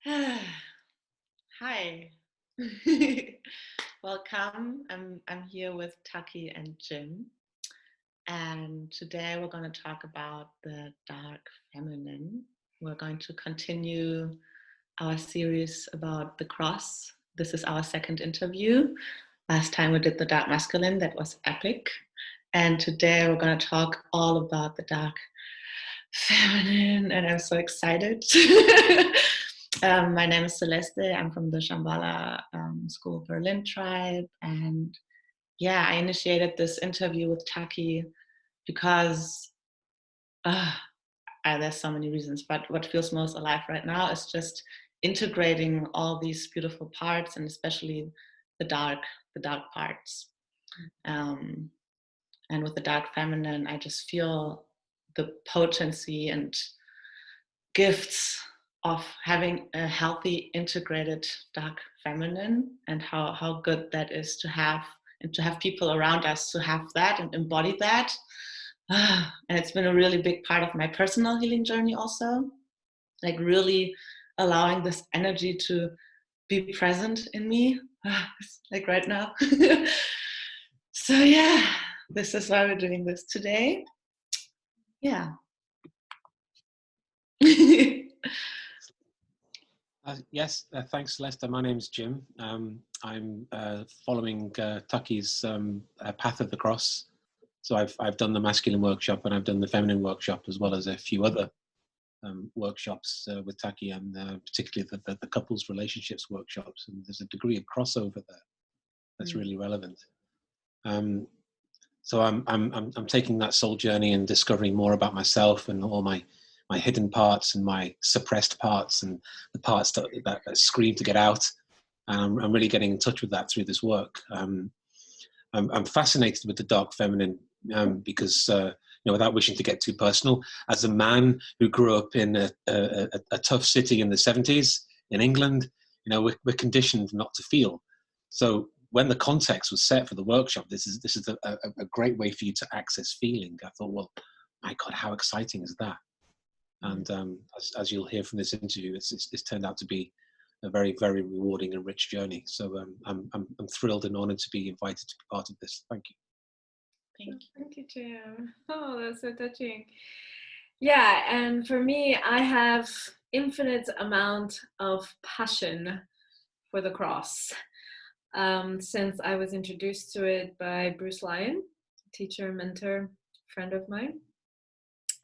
Hi. Welcome. I'm here with Taki'h and Jim, and today we're going to talk about the dark feminine. We're going to continue our series about the cross. This is our second interview. Last time we did the dark masculine, that was epic. And today we're going to talk all about the dark feminine, and I'm so excited. My name is Celeste. I'm from the Shambhala School Berlin tribe. And yeah, I initiated this interview with Taki'h because there's so many reasons, but what feels most alive right now is just integrating all these beautiful parts, and especially the dark parts. And with the dark feminine, I just feel the potency and gifts of having a healthy, integrated dark feminine, and how good that is to have, and to have people around us to have that and embody that. And it's been a really big part of my personal healing journey also, like really allowing this energy to be present in me, like right now. So yeah, this is why we're doing this today. Yeah. Yes, thanks, Celeste. My name's Jim. I'm following Taki'h's Path of the Cross. So I've done the masculine workshop and I've done the feminine workshop, as well as a few other workshops with Taki'h, and particularly the couples relationships workshops. And there's a degree of crossover there that's really relevant. So I'm taking that soul journey and discovering more about myself and all my hidden parts and my suppressed parts and the parts that scream to get out. And I'm really getting in touch with that through this work. I'm fascinated with the dark feminine because, without wishing to get too personal, as a man who grew up in a tough city in the 70s in England, we're conditioned not to feel. So when the context was set for the workshop, this is a great way for you to access feeling. I thought, well, my God, how exciting is that? And as you'll hear from this interview, it's turned out to be a very, very rewarding and rich journey. So I'm thrilled and honored to be invited to be part of this. Thank you. Thank you, Jim. Oh, that's so touching. Yeah, and for me, I have infinite amount of passion for the cross. Since I was introduced to it by Bruce Lyon, teacher, mentor, friend of mine.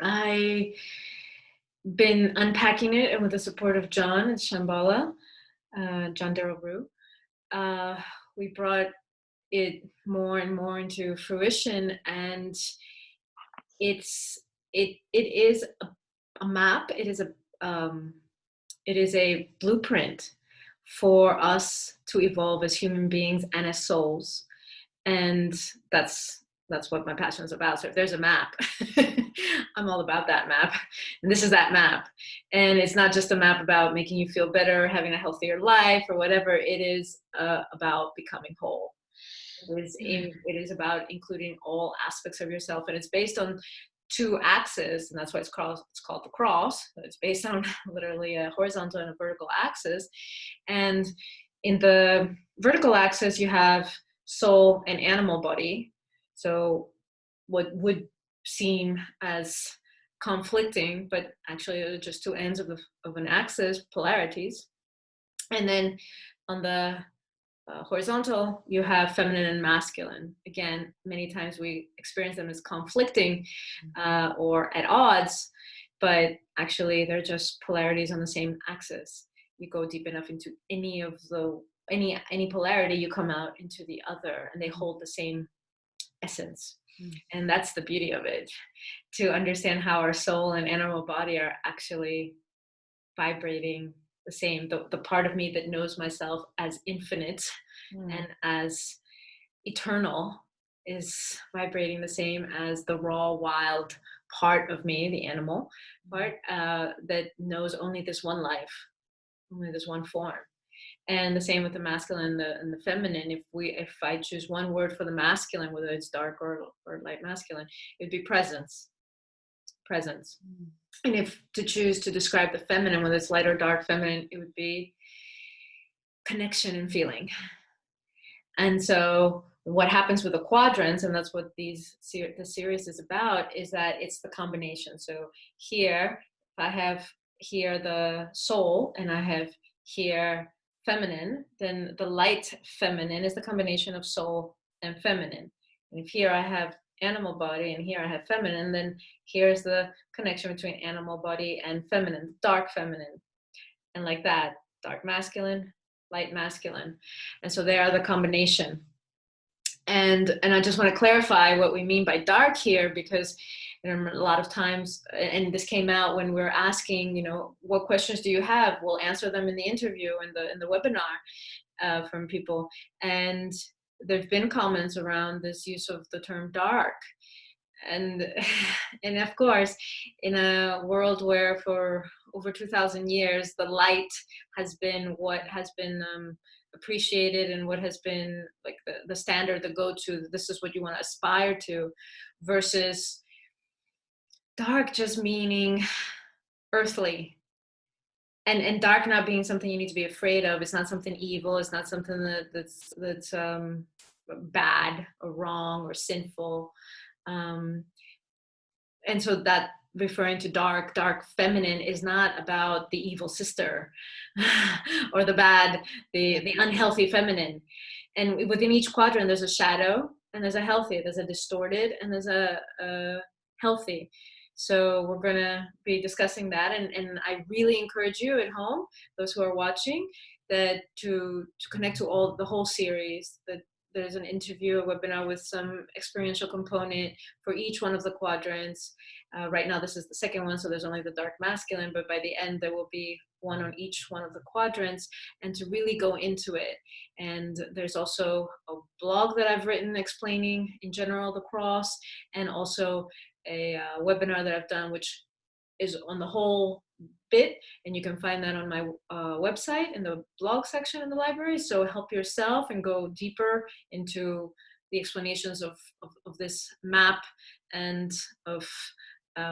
I've been unpacking it, and with the support of John and Shambhala, John Darrell Rue, we brought it more and more into fruition, and it is a map. It is a blueprint for us to evolve as human beings and as souls, and that's what my passion is about. So if there's a map, I'm all about that map, and this is that map. And it's not just a map about making you feel better, having a healthier life, or whatever. It is about becoming whole. It is about including all aspects of yourself, and it's based on two axes, and that's why it's called the cross. It's based on literally a horizontal and a vertical axis. And in the vertical axis, you have soul and animal body. So what would seem as conflicting, but actually are just two ends of an axis, polarities. And then on the horizontal, you have feminine and masculine. Again, many times we experience them as conflicting or at odds, but actually they're just polarities on the same axis. You go deep enough into any of any polarity, you come out into the other, and they hold the same essence. And that's the beauty of it, to understand how our soul and animal body are actually vibrating the same. The part of me that knows myself as infinite and as eternal is vibrating the same as the raw, wild part of me, the animal part, that knows only this one life, only this one form. And the same with the masculine and the feminine. If I choose one word for the masculine, whether it's dark or light masculine, it'd be presence. presence. And if to choose to describe the feminine, whether it's light or dark feminine, it would be connection and feeling. And so what happens with the quadrants, and that's what the series is about, is that it's the combination. So here, if I have here the soul and I have here feminine, then the light feminine is the combination of soul and feminine. And if here I have animal body and here I have feminine, then here's the connection between animal body and feminine, dark feminine. And like that, dark masculine, light masculine. And so they are the combination. And I just want to clarify what we mean by dark here, because a lot of times, and this came out when we were asking, what questions do you have? We'll answer them in the interview, in the webinar from people. And there've been comments around this use of the term dark. And of course, in a world where for over 2,000 years, the light has been what has been appreciated and what has been like the standard, the go-to, this is what you want to aspire to, versus dark just meaning earthly. And dark not being something you need to be afraid of. It's not something evil. It's not something that's bad or wrong or sinful. And so that referring to dark feminine is not about the evil sister or the bad, the unhealthy feminine. And within each quadrant, there's a shadow and there's a healthy, there's a distorted and there's a healthy. So we're going to be discussing that. And I really encourage you at home, those who are watching, that to connect to the whole series, that there's an interview, a webinar with some experiential component for each one of the quadrants. Right now, this is the second one, so there's only the dark masculine, but by the end, there will be one on each one of the quadrants, and to really go into it. And there's also a blog that I've written explaining in general the cross, and also a webinar that I've done, which is on the whole bit, and you can find that on my website in the blog section in the library. So help yourself and go deeper into the explanations of this map and of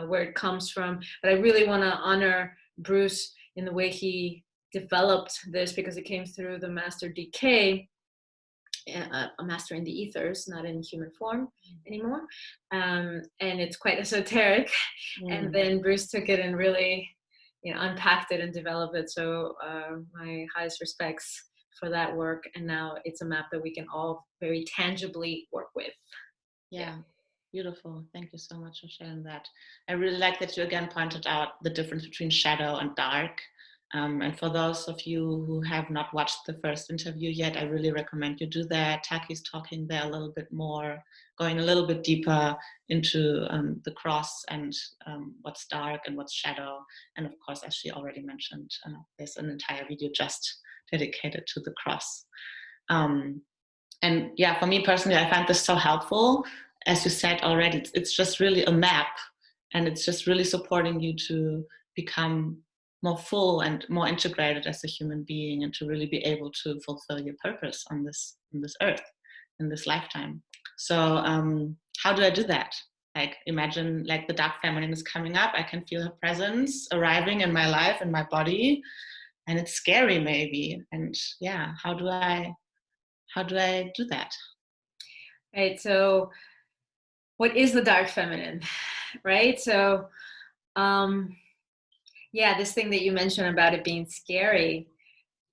where it comes from. But I really want to honor Bruce in the way he developed this, because it came through the master DK, a master in the ethers, not in human form anymore. And it's quite esoteric. And then Bruce took it and really unpacked it and developed it. So my highest respects for that work. And now it's a map that we can all very tangibly work with. Yeah. Beautiful. Thank you so much for sharing that. I really like that you again pointed out the difference between shadow and dark. And for those of you who have not watched the first interview yet, I really recommend you do that. Taki'h's talking there a little bit more, going a little bit deeper into the cross and what's dark and what's shadow. And of course, as she already mentioned, there's an entire video just dedicated to the cross. And yeah, for me personally, I find this so helpful. As you said already, it's just really a map, and it's just really supporting you to become more full and more integrated as a human being, and to really be able to fulfill your purpose on this earth, in this lifetime. So how do I do that? Like, imagine like the dark feminine is coming up. I can feel her presence arriving in my life, in my body, and it's scary maybe. And yeah, how do I do that? Right. So what is the dark feminine, right? So, yeah, this thing that you mentioned about it being scary,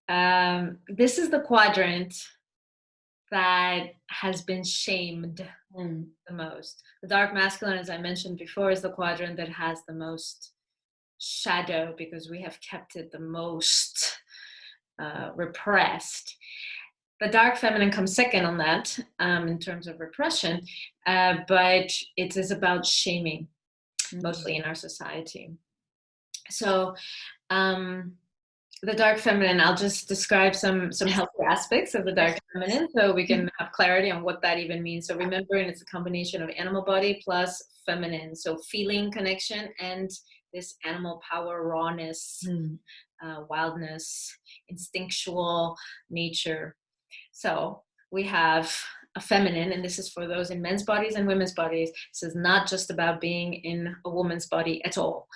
this is the quadrant that has been shamed the most. The dark masculine, as I mentioned before, is the quadrant that has the most shadow, because we have kept it the most repressed. The dark feminine comes second on that in terms of repression, but it is about shaming, mostly in our society. So the dark feminine, I'll just describe some healthy aspects of the dark feminine so we can have clarity on what that even means. So remembering it's a combination of animal body plus feminine, so feeling connection and this animal power, rawness, wildness, instinctual nature. So we have a feminine, and this is for those in men's bodies and women's bodies. This is not just about being in a woman's body at all.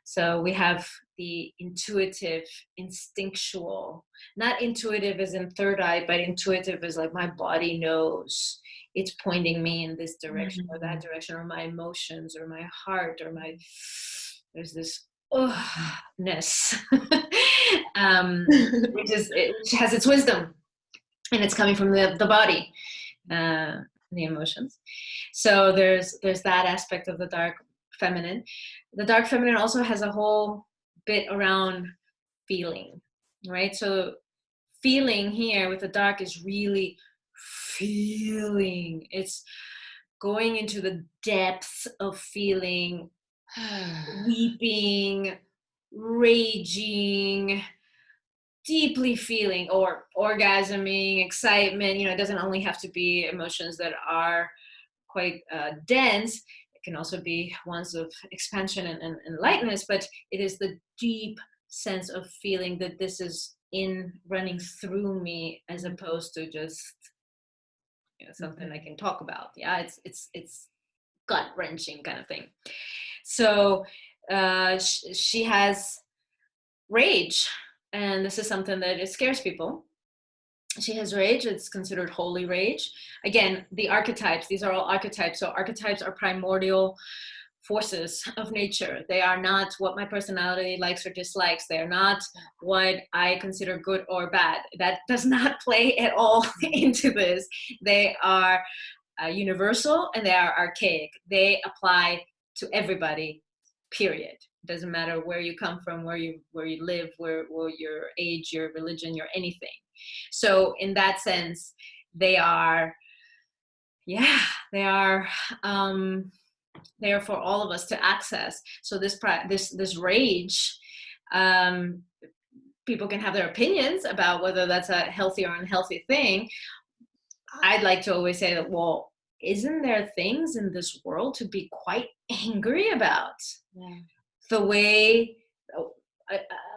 So we have the intuitive, instinctual, not intuitive as in third eye, but intuitive as like my body knows it's pointing me in this direction or that direction, or my emotions or my heart or there's this ness, which has its wisdom, and it's coming from the body, the emotions. So there's that aspect of the dark feminine. The dark feminine also has a whole bit around feeling, right? So feeling here with the dark is really feeling. It's going into the depths of feeling, weeping, raging, deeply feeling, or orgasming, excitement. It doesn't only have to be emotions that are quite dense. It can also be ones of expansion and lightness, but it is the deep sense of feeling that this is running through me, as opposed to just something I can talk about. Yeah, it's gut wrenching kind of thing. So she has rage, and this is something that it scares people. She has rage. It's considered holy rage. Again, the archetypes, these are all archetypes. So archetypes are primordial forces of nature. They are not what my personality likes or dislikes. They are not what I consider good or bad. That does not play at all into this. They are universal, and they are archaic. They apply to everybody, period. Doesn't matter where you come from, where you live, where your age, your religion, your anything. So in that sense, they are for all of us to access. So this rage, people can have their opinions about whether that's a healthy or unhealthy thing. I'd like to always say that, well, isn't there things in this world to be quite angry about? Yeah. The way,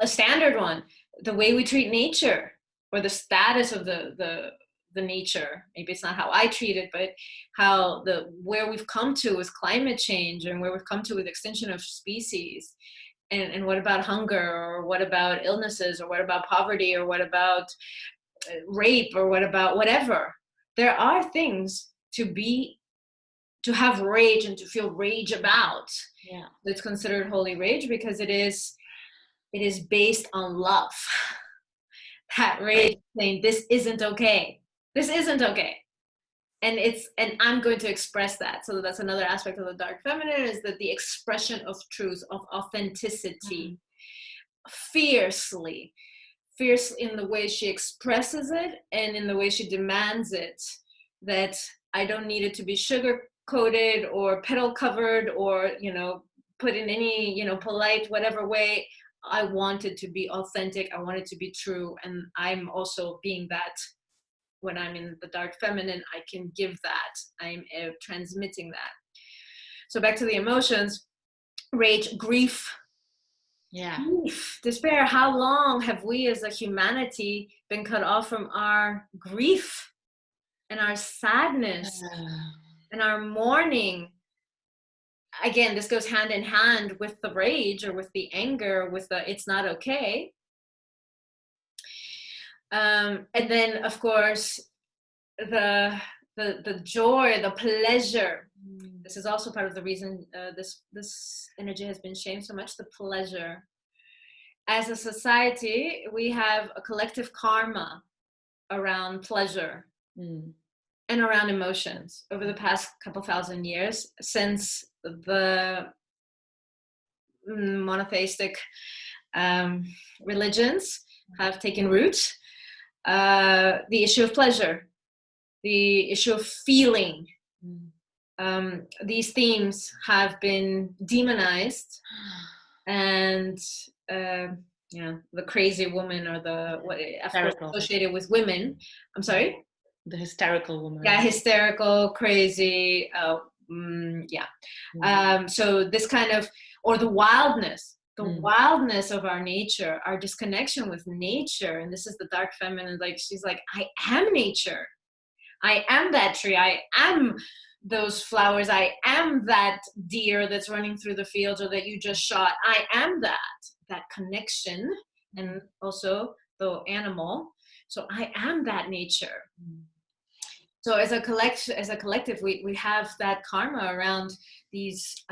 a standard one, the way we treat nature, or the status of the nature. Maybe it's not how I treat it, but how where we've come to with climate change, and where we've come to with extinction of species. And what about hunger, or what about illnesses, or what about poverty, or what about rape, or what about whatever? There are things to have rage and to feel rage about. Yeah. It's considered holy rage because it is based on love. That rage saying, this isn't okay. This isn't okay. And I'm going to express that. So that's another aspect of the dark feminine, is that the expression of truth, of authenticity, fiercely in the way she expresses it, and in the way she demands it, that I don't need it to be sugar coated or petal covered, or put in any polite whatever way. I want it to be authentic. I want it to be true. And I'm also being that. When I'm in the dark feminine, I can give that. I'm transmitting that. So back to the emotions: rage, grief. Yeah. Grief, despair. How long have we as a humanity been cut off from our grief and our sadness and our mourning? Again, this goes hand in hand with the rage, or with the anger, with the it's not okay. And then, of course, the joy, the pleasure. This is also part of the reason this energy has been shamed so much. The pleasure. As a society, we have a collective karma around pleasure and around emotions over the past couple thousand years, since the monotheistic religions have taken root. The issue of pleasure, the issue of feeling, these themes have been demonized, and the crazy woman, or associated with women. I'm sorry? The hysterical woman. Yeah, hysterical, crazy. So this kind of, or the wildness of our nature, our disconnection with nature. And this is the dark feminine. Like, she's like, I am nature. I am that tree. I am those flowers. I am that deer that's running through the fields or that you just shot. I am that connection, and also the animal. So I am that nature. So as a collective, we have that karma around these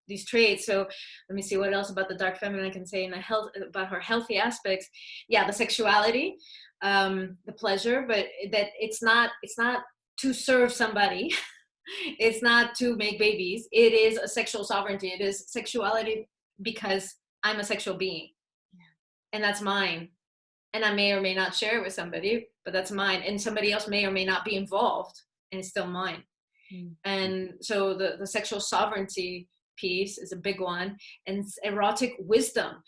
these traits. So let me see what else about the dark feminine I can say in about her healthy aspects. Yeah, the sexuality, the pleasure, but that it's not to serve somebody. It's not to make babies. It is a sexual sovereignty. It is sexuality because I'm a sexual being, and that's mine. And I may or may not share it with somebody, but that's mine. And somebody else may or may not be involved, and it's still mine. And so the sexual sovereignty piece is a big one. And erotic wisdom,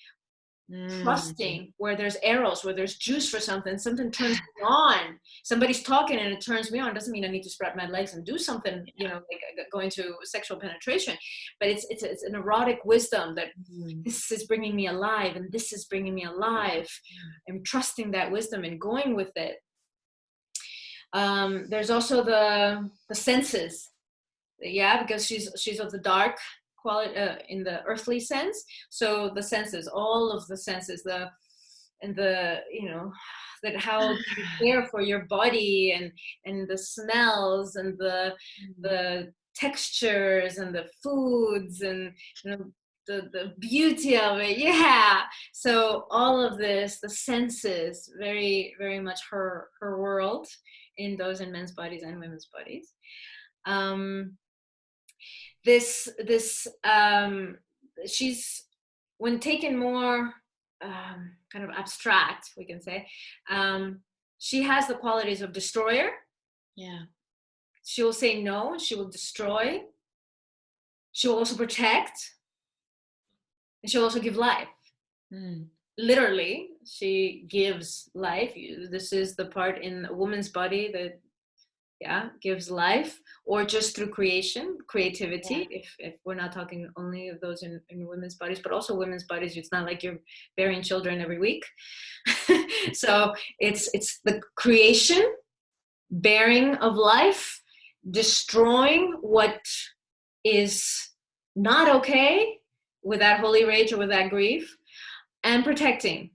trusting where there's arrows, where there's juice for something turns me on. Somebody's talking and it turns me on. Doesn't mean I need to spread my legs and do something, like going to sexual penetration, but it's an erotic wisdom that this is bringing me alive and this is bringing me alive. I'm trusting that wisdom and going with it. There's also the senses, because she's of the dark quality in the earthly sense. So the senses, all of the senses, that how you care for your body and the smells and the textures and the foods and the beauty of it. So all of this, the senses, very, very much her world in those in men's bodies and women's bodies. She's, when taken more kind of abstract, we can say, she has the qualities of destroyer. She will say no, she will destroy. She will also protect, and she will also give life. Literally, she gives life. This is the part in a woman's body that gives life, or just through creativity. If we're not talking only of those in women's bodies, but also women's bodies. It's not like you're bearing children every week. So it's the creation, bearing of life, destroying what is not okay with that holy rage or with that grief, and protecting.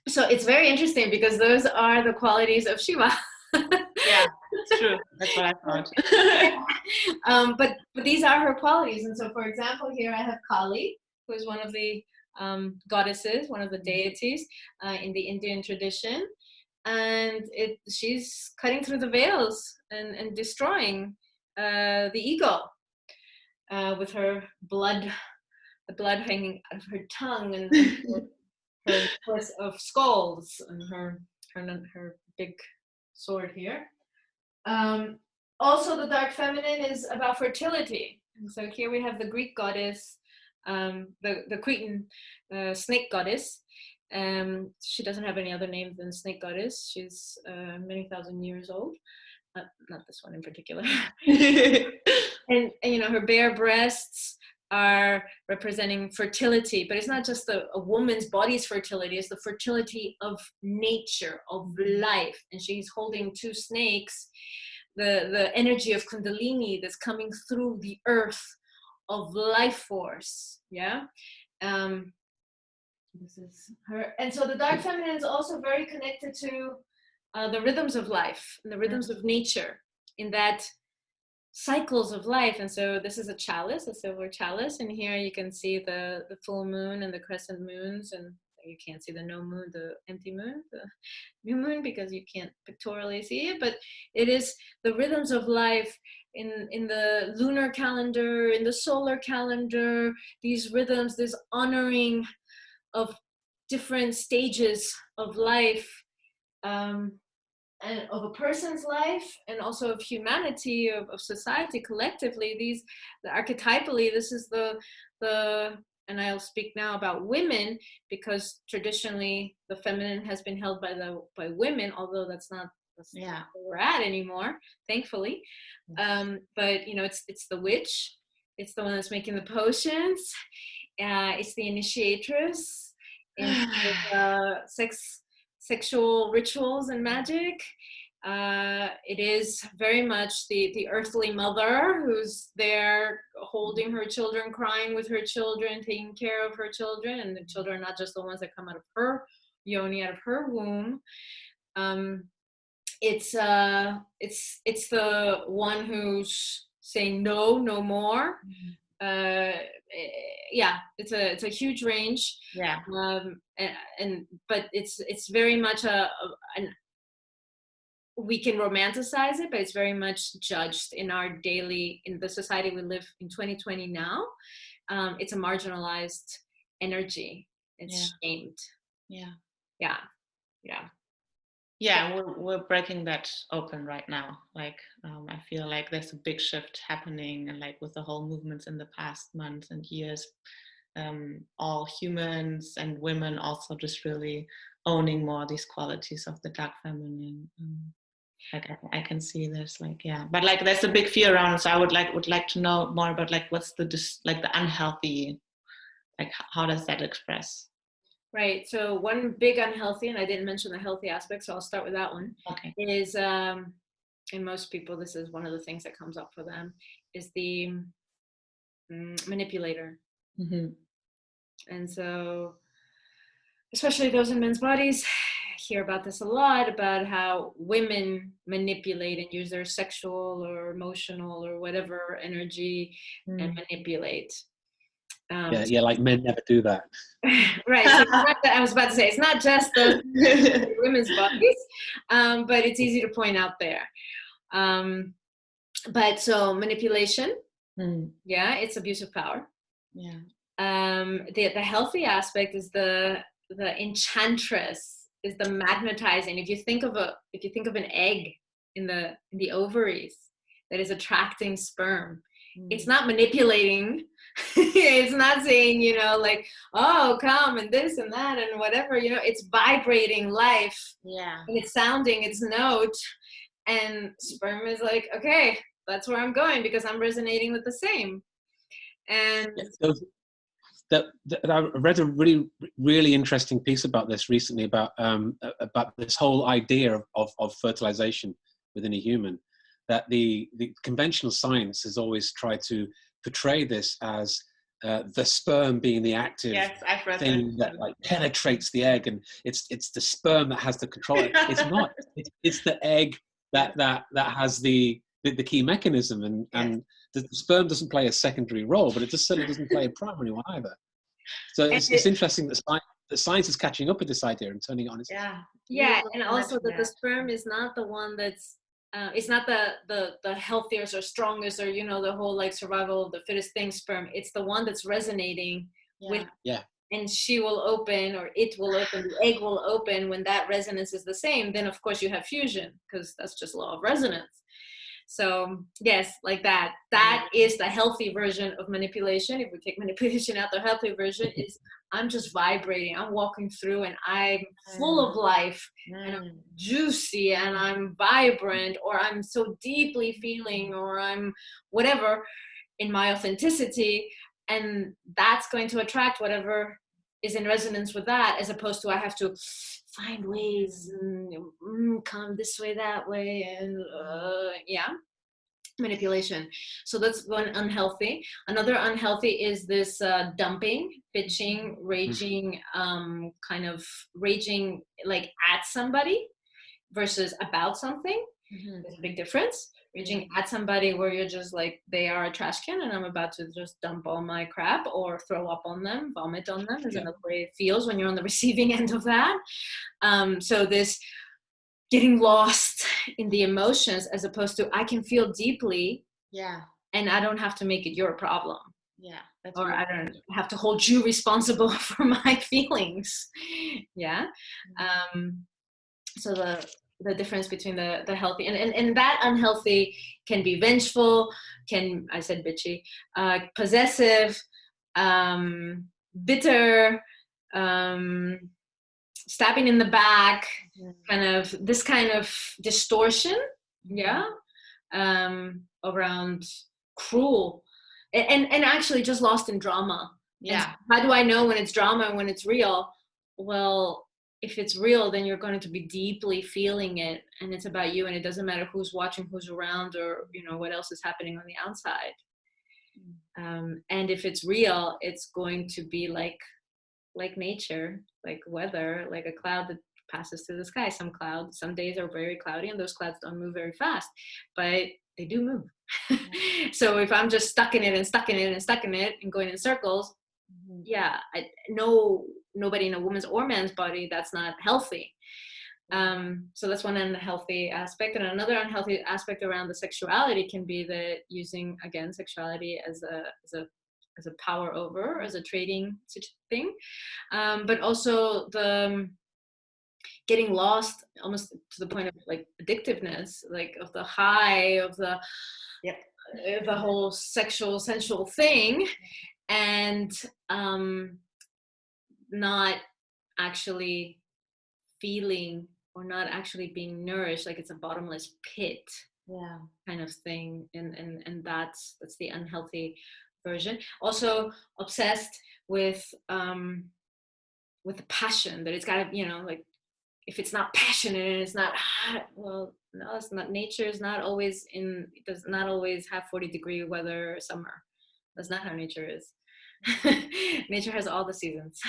So it's very interesting because those are the qualities of Shiva. It's true. That's what I thought. But these are her qualities. And so, for example, here I have Kali, who is one of the goddesses, one of the deities in the Indian tradition. And she's cutting through the veils and destroying the ego with her blood, the blood hanging out of her tongue and her course of skulls and her big sword here. Also, the dark feminine is about fertility. And so here we have the Greek goddess, the Cretan snake goddess. She doesn't have any other name than snake goddess. She's many thousand years old. Not this one in particular. and her bare breasts are representing fertility, but it's not just a woman's body's fertility, it's the fertility of nature, of life. And she's holding two snakes, the energy of Kundalini that's coming through the earth of life force. This is her. And so the dark feminine is also very connected to the rhythms of life and the rhythms of nature, in that cycles of life. And so this is a chalice, a silver chalice, and here you can see the full moon and the crescent moons, and you can't see the no moon, the empty moon, the new moon, because you can't pictorially see it, but it is the rhythms of life in the lunar calendar, in the solar calendar, these rhythms, this honoring of different stages of life, and of a person's life, and also of humanity, of society collectively. Archetypally, this is the and I'll speak now about women, because traditionally the feminine has been held by women, although that's not where we're at anymore, thankfully. But it's the witch, it's the one that's making the potions, it's the initiatress in sexual rituals and magic. It is very much the earthly mother who's there holding her children, crying with her children, taking care of her children, and the children are not just the ones that come out of her yoni, out of her womb. It's the one who's saying no more. Yeah, it's a huge range. Yeah. But it's very much we can romanticize it, but it's very much judged in the society we live in 2020 now. It's a marginalized energy. It's shamed. Yeah. We're breaking that open right now. Like, I feel like there's a big shift happening, and like with the whole movements in the past months and years, all humans and women also just really owning more these qualities of the dark feminine. Like I can see this, like, but like there's a big fear around it. So I would like to know more about like what's the unhealthy, like how does that express? Right. So one big unhealthy, and I didn't mention the healthy aspect, so I'll start with that one. Okay. Is in most people, this is one of the things that comes up for them, is the manipulator. Mm-hmm. And so, especially those in men's bodies, hear about this a lot, about how women manipulate and use their sexual or emotional or whatever energy and manipulate. Like men never do that. Right. So I was about to say, it's not just those women's bodies, but it's easy to point out there. But so manipulation, it's abuse of power. Yeah. The healthy aspect is the enchantress, is the magnetizing. If you think of an egg in the ovaries that is attracting sperm, it's not manipulating. It's not saying, like, oh, come and this and that and whatever, it's vibrating life. Yeah. And it's sounding its note, and sperm is like, okay, that's where I'm going because I'm resonating with the same. And I read a really, really interesting piece about this recently, about this whole idea of fertilization within a human, that the conventional science has always tried to portray this as the sperm being the active thing that like penetrates the egg, and it's the sperm that has the control. It's not. It's the egg that has the key mechanism, and the sperm doesn't play a secondary role, but it just certainly doesn't play a primary one either. So it's interesting that science is catching up with this idea and turning it on its head. And also that the sperm is not the one that's it's not the healthiest or strongest or the whole like survival of the fittest thing sperm. It's the one that's resonating with, and she will open, or it will open, the egg will open when that resonance is the same. Then of course you have fusion, because that's just law of resonance. So yes, like that is the healthy version of manipulation. If we take manipulation out, the healthy version is I'm just vibrating, I'm walking through, and I'm full of life, and I'm juicy, and I'm vibrant, or I'm so deeply feeling, or I'm whatever in my authenticity, and that's going to attract whatever is in resonance with that, as opposed to I have to find ways and come this way, that way, and manipulation. So that's one unhealthy. Another unhealthy is this dumping, bitching, raging, kind of raging like at somebody versus about something. There's a big difference. Raging at somebody where you're just like, they are a trash can and I'm about to just dump all my crap or throw up on them, vomit on them, is another way it feels when you're on the receiving end of that. So this getting lost in the emotions, as opposed to I can feel deeply, and I don't have to make it your problem. Or I don't have to hold you responsible for my feelings. So the difference between the healthy and that unhealthy can be vengeful, I said bitchy, possessive, bitter, stabbing in the back, kind of this kind of distortion, around cruel, and actually just lost in drama. And how do I know when it's drama and when it's real? Well, if it's real, then you're going to be deeply feeling it, and it's about you, and it doesn't matter who's watching, who's around, or what else is happening on the outside. And if it's real, it's going to be like nature, like weather, like a cloud that passes through the sky. Some days are very cloudy, and those clouds don't move very fast, but they do move. So if I'm just stuck in it and stuck in it and stuck in it and going in circles, nobody in a woman's or man's body, that's not healthy. So that's one unhealthy aspect. And another unhealthy aspect around the sexuality can be that using, again, sexuality as a power over, as a trading thing, but also the getting lost almost to the point of like addictiveness, like of the high of the whole sexual sensual thing, and not actually feeling or not actually being nourished, like it's a bottomless pit kind of thing. And that's the unhealthy version. Also obsessed with the passion, that it's got to, like, if it's not passionate and it's not well, no, it's not. Nature is not always it does not always have 40-degree weather summer. That's not how nature is. Nature has all the seasons.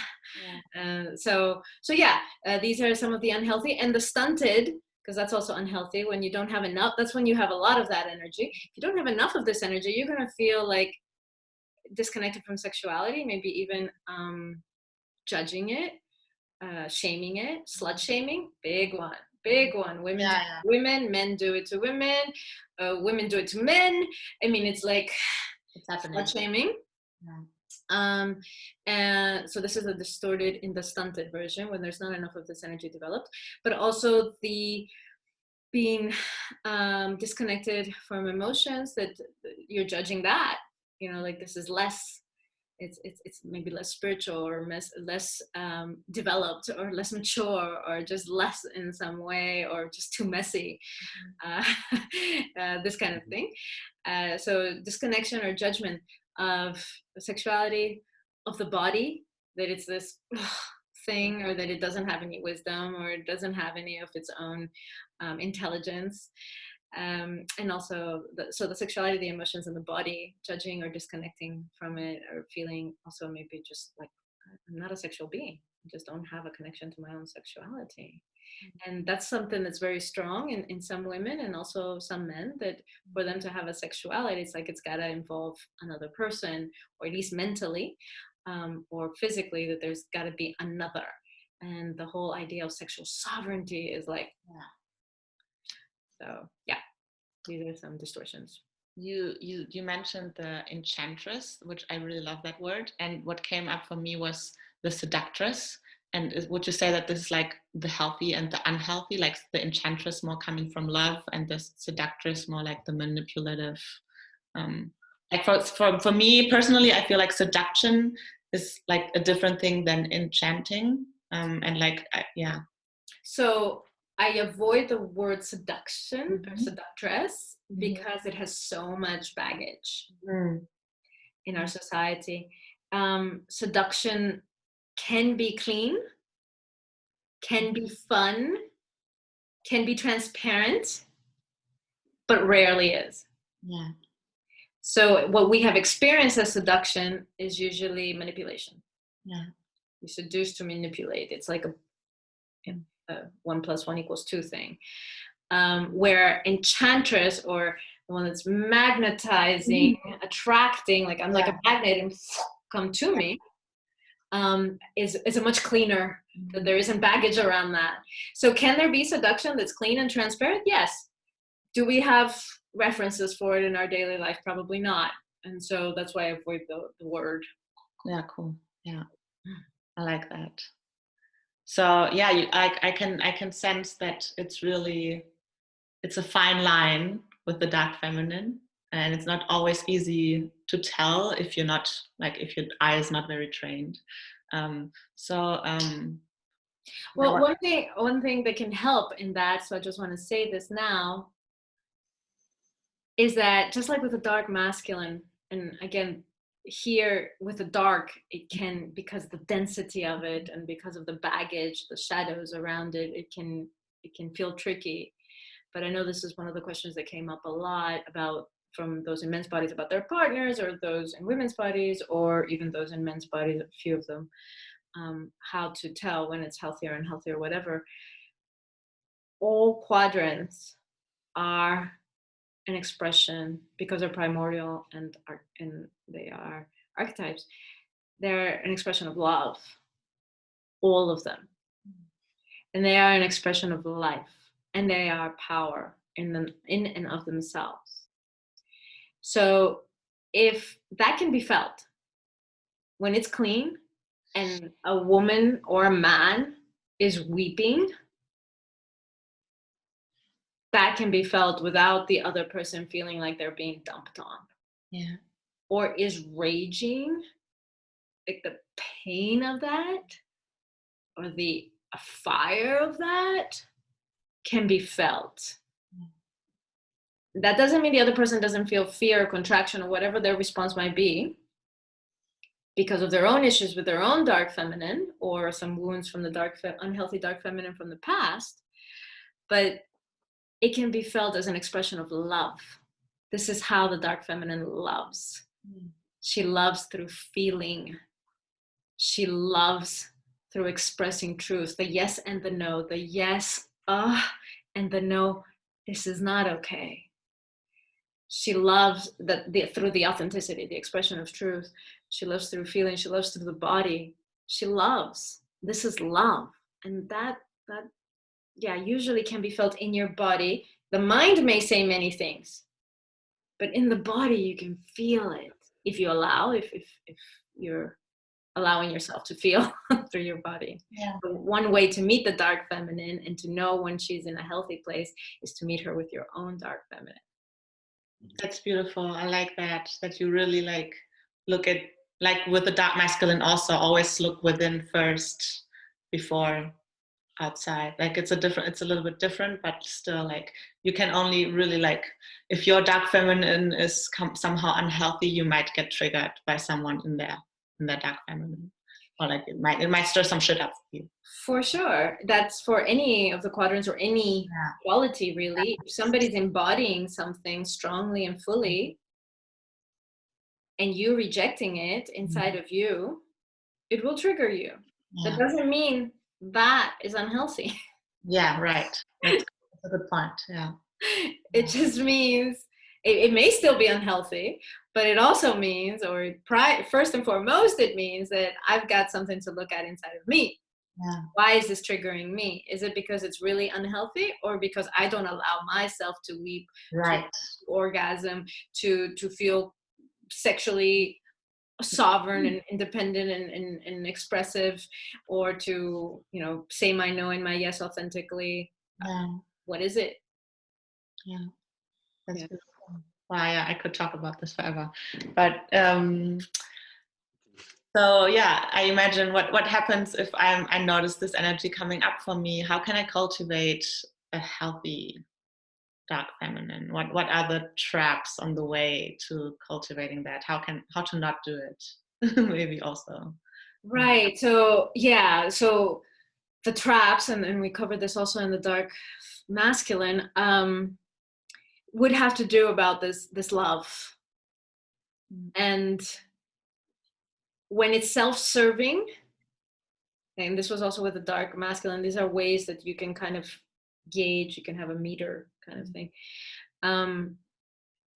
These are some of the unhealthy. And the stunted, because that's also unhealthy, when you don't have enough. That's when you have a lot of that energy. If you don't have enough of this energy, you're going to feel like disconnected from sexuality, maybe even judging it, shaming it, slut shaming, big one. Women, men do it to women, women do it to men. I mean, it's like it's happening. Slut shaming. And so this is a distorted in the stunted version, when there's not enough of this energy developed. But also the being disconnected from emotions, that you're judging that, like this is less, it's maybe less spiritual, or less developed, or less mature, or just less in some way, or just too messy, this kind of thing. So disconnection or judgment of sexuality, of the body, that it's this thing, or that it doesn't have any wisdom, or it doesn't have any of its own intelligence. And also the sexuality, the emotions in the body, judging or disconnecting from it, or feeling also maybe just like, I'm not a sexual being, I just don't have a connection to my own sexuality. And that's something that's very strong in some women, and also some men, that for them to have a sexuality, it's like it's got to involve another person, or at least mentally, or physically, that there's got to be another. And the whole idea of sexual sovereignty is like, so these are some distortions. You mentioned the enchantress, which I really love that word. And what came up for me was the seductress. And would you say that this is like the healthy and the unhealthy, like the enchantress more coming from love, and the seductress more like the manipulative? Like for me personally, I feel like seduction is like a different thing than enchanting. And like, So I avoid the word seduction or seductress because it has so much baggage in our society. Seduction can be clean, can be fun, can be transparent, but rarely is. So what we have experienced as seduction is usually manipulation. You seduce to manipulate. It's like a 1 + 1 = 2 thing. Where enchantress, or the one that's magnetizing, attracting, like I'm like a magnet and come to me, is a much cleaner. That there isn't baggage around that. So can there be seduction that's clean and transparent? Yes. Do we have references for it in our daily life? Probably not. And so that's why I avoid the word. Yeah, cool. Yeah, I like that. So yeah, I can sense that it's a fine line with the dark feminine, and it's not always easy to tell if you're not, like, if your eye is not very trained. Well, one thing that can help in that, so I just want to say this now, is that just like with the dark masculine, and again, here with the dark, it can, because the density of it and because of the baggage, the shadows around it, it can feel tricky. But I know this is one of the questions that came up a lot about, from those in men's bodies about their partners, or those in women's bodies, or even those in men's bodies, a few of them, how to tell when it's healthy or unhealthy or whatever. All quadrants are an expression, because they're primordial and they are archetypes, they're an expression of love, all of them. And they are an expression of life, and they are power in and of themselves. So if that can be felt when it's clean, and a woman or a man is weeping, that can be felt without the other person feeling like they're being dumped on. Yeah. Or is raging, like the pain of that, or the fire of that can be felt. That doesn't mean the other person doesn't feel fear or contraction or whatever their response might be, because of their own issues with their own dark feminine, or some wounds from the unhealthy dark feminine from the past. But it can be felt as an expression of love. This is how the dark feminine loves. She loves through feeling. She loves through expressing truth, the yes and the no, the yes, and the no, this is not okay. She loves through the authenticity, the expression of truth. She loves through feeling. She loves through the body. She loves. This is love. And that usually can be felt in your body. The mind may say many things, but in the body you can feel it if you allow, if you're allowing yourself to feel through your body. Yeah. So one way to meet the dark feminine and to know when she's in a healthy place is to meet her with your own dark feminine. That's beautiful. I like that you really like look at, like with the dark masculine also, always look within first before outside. Like it's a little bit different, but still, like you can only really, like, if your dark feminine is somehow unhealthy, you might get triggered by someone in their dark feminine, or like it might stir some shit up for you. For sure. That's for any of the quadrants, or any quality, really. If somebody's embodying something strongly and fully, and you rejecting it inside of you, it will trigger you. That doesn't mean that is unhealthy. Yeah, right. That's a good point. Yeah. It just means it may still be unhealthy, but it also means, or first and foremost, it means that I've got something to look at inside of me. Yeah. Why is this triggering me? Is it because it's really unhealthy, or because I don't allow myself to weep, right, to orgasm, to feel sexually sovereign and independent and expressive, or to, say my no and my yes authentically? What is it? Yeah, that's beautiful. Wow, yeah, I could talk about this forever, but so yeah, I imagine what happens if I notice this energy coming up for me. How can I cultivate a healthy dark feminine? What are the traps on the way to cultivating that? How to not do it? Maybe also. Right. So yeah. So the traps, and we covered this also in the dark masculine, would have to do about this love. And when it's self-serving, and this was also with the dark masculine, these are ways that you can kind of gauge, you can have a meter kind of thing.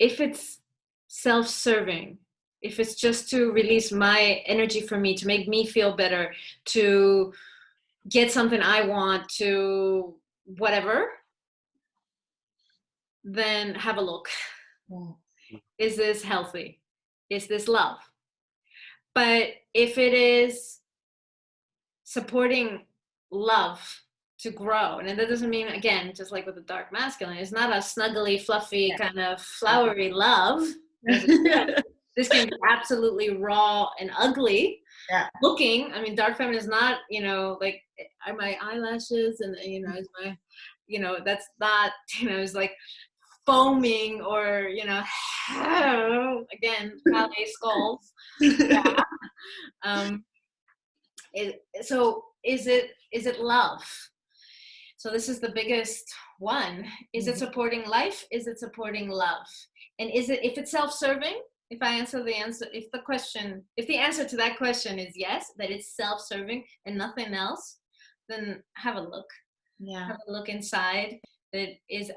If it's self-serving, if it's just to release my energy from me, to make me feel better, to get something I want, to whatever, then have a look. Is this healthy? Is this love? But if it is supporting love to grow, and that doesn't mean, again, just like with the dark masculine, it's not a snuggly, fluffy, kind of flowery love. This can be absolutely raw and ugly looking. I mean, dark feminine is not, like, are my eyelashes and, is my, that's not, it's like foaming or, again, ballet skulls. Yeah. So is it love? So this is the biggest one. Is it supporting life? Is it supporting love? And if it's self-serving, if the answer to that question is yes, that it's self-serving and nothing else, then have a look. Yeah. Have a look inside. That is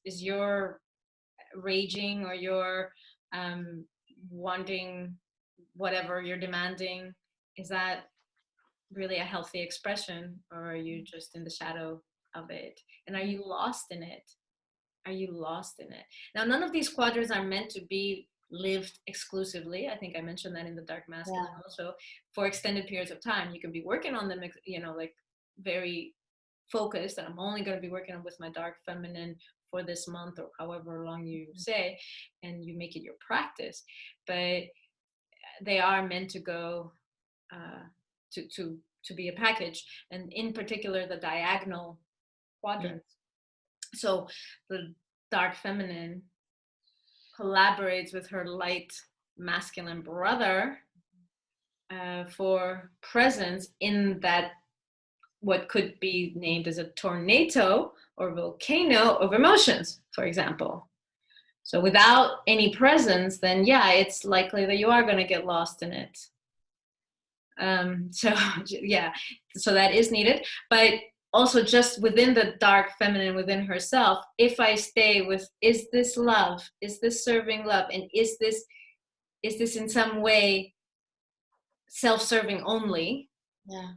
your raging or your wanting whatever you're demanding, is that really a healthy expression, or are you just in the shadow of it? And are you lost in it? Are you lost in it? Now, none of these quadrants are meant to be lived exclusively. I think I mentioned that in the dark masculine also, for extended periods of time. You can be working on them, like very focused, and I'm only going to be working with my dark feminine for this month or however long you say, and you make it your practice. But they are meant to go to be a package, and in particular the diagonal quadrants. So the dark feminine collaborates with her light masculine brother for presence in that what could be named as a tornado or volcano of emotions, for example. So without any presence, then it's likely that you are going to get lost in it. So that is needed. But also, just within the dark feminine within herself, if I stay with, is this love? Is this serving love? And is this in some way self-serving only? Yeah.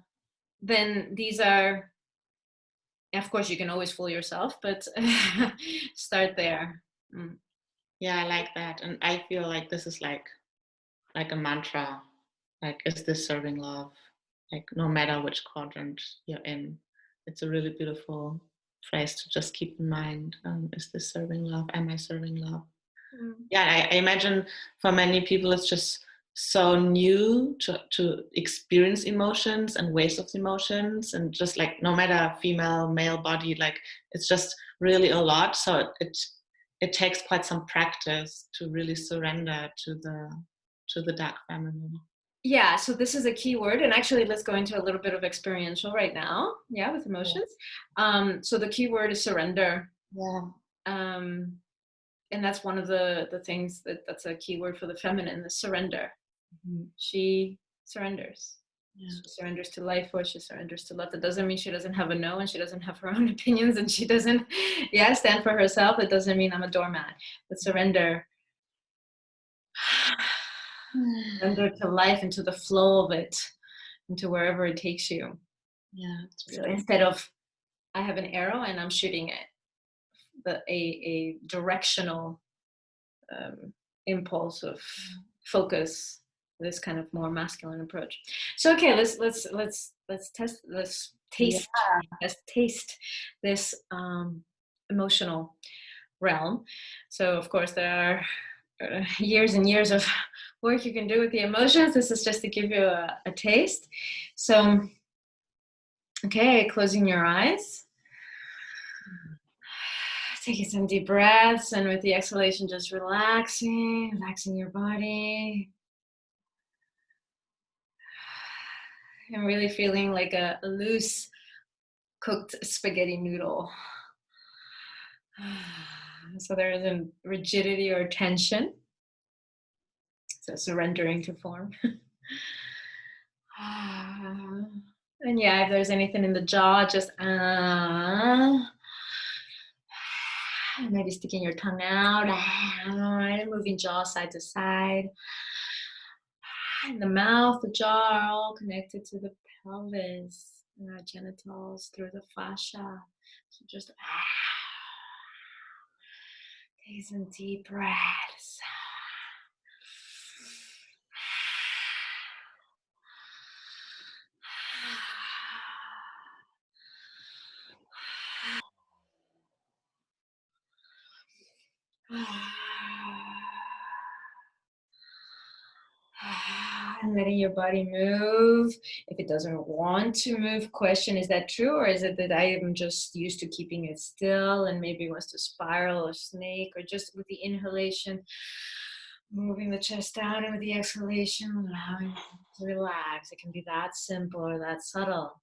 Then these are, of course, you can always fool yourself, but start there. Yeah, I like that. And I feel like this is like a mantra. Like, is this serving love? Like, no matter which quadrant you're in, it's a really beautiful phrase to just keep in mind. Is this serving love? Am I serving love? Yeah, I imagine for many people it's just so new to experience emotions and waves of emotions, and just like no matter female, male body, like it's just really a lot. So it takes quite some practice to really surrender to the dark feminine. Yeah, so this is a key word, and actually let's go into a little bit of experiential right now, with emotions. So the key word is surrender. And that's one of the things that's a key word for the feminine, the surrender. She surrenders. She surrenders to life, or she surrenders to love. That doesn't mean she doesn't have a no, and she doesn't have her own opinions, and she doesn't stand for herself. It doesn't mean I'm a doormat. But surrender to life, into the flow of it, into wherever it takes you. So instead of, I have an arrow and I'm shooting it, a directional impulse of focus, this kind of more masculine approach. So okay, let's taste this emotional realm. So of course there are years and years of work you can do with the emotions. This is just to give you a taste. So okay, closing your eyes. Taking some deep breaths, and with the exhalation, just relaxing your body. And really feeling like a loose cooked spaghetti noodle. So there isn't rigidity or tension. So surrendering to form. And if there's anything in the jaw, just maybe sticking your tongue out, and moving jaw side to side. And the mouth, the jaw are all connected to the pelvis and our genitals through the fascia. So just take some deep breaths. And letting your body move. If it doesn't want to move, question, is that true? Or is it that I am just used to keeping it still and maybe wants to spiral or snake, or just with the inhalation, moving the chest out, and with the exhalation, allowing it to relax. It can be that simple or that subtle.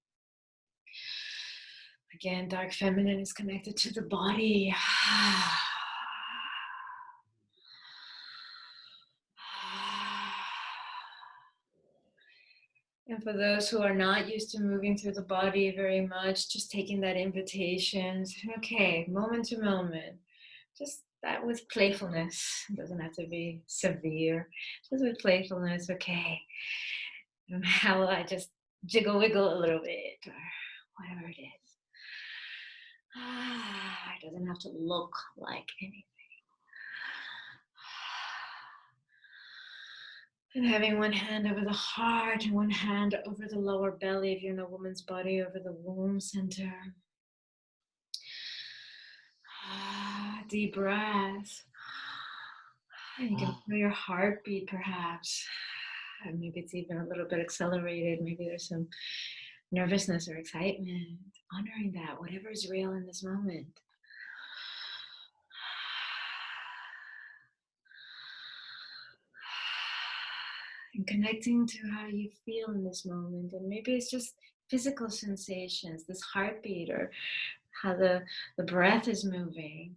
Again, dark feminine is connected to the body. And for those who are not used to moving through the body very much, just taking that invitation, okay, moment to moment, just that with playfulness. It doesn't have to be severe, just with playfulness, okay. And how will I just jiggle wiggle a little bit, or whatever it is. It doesn't have to look like anything. And having one hand over the heart and one hand over the lower belly, if you're in a woman's body, over the womb center. Deep breath. And you can feel your heartbeat perhaps. And maybe it's even a little bit accelerated. Maybe there's some nervousness or excitement. Honoring that, whatever is real in this moment. And connecting to how you feel in this moment. And maybe it's just physical sensations, this heartbeat, or how the breath is moving.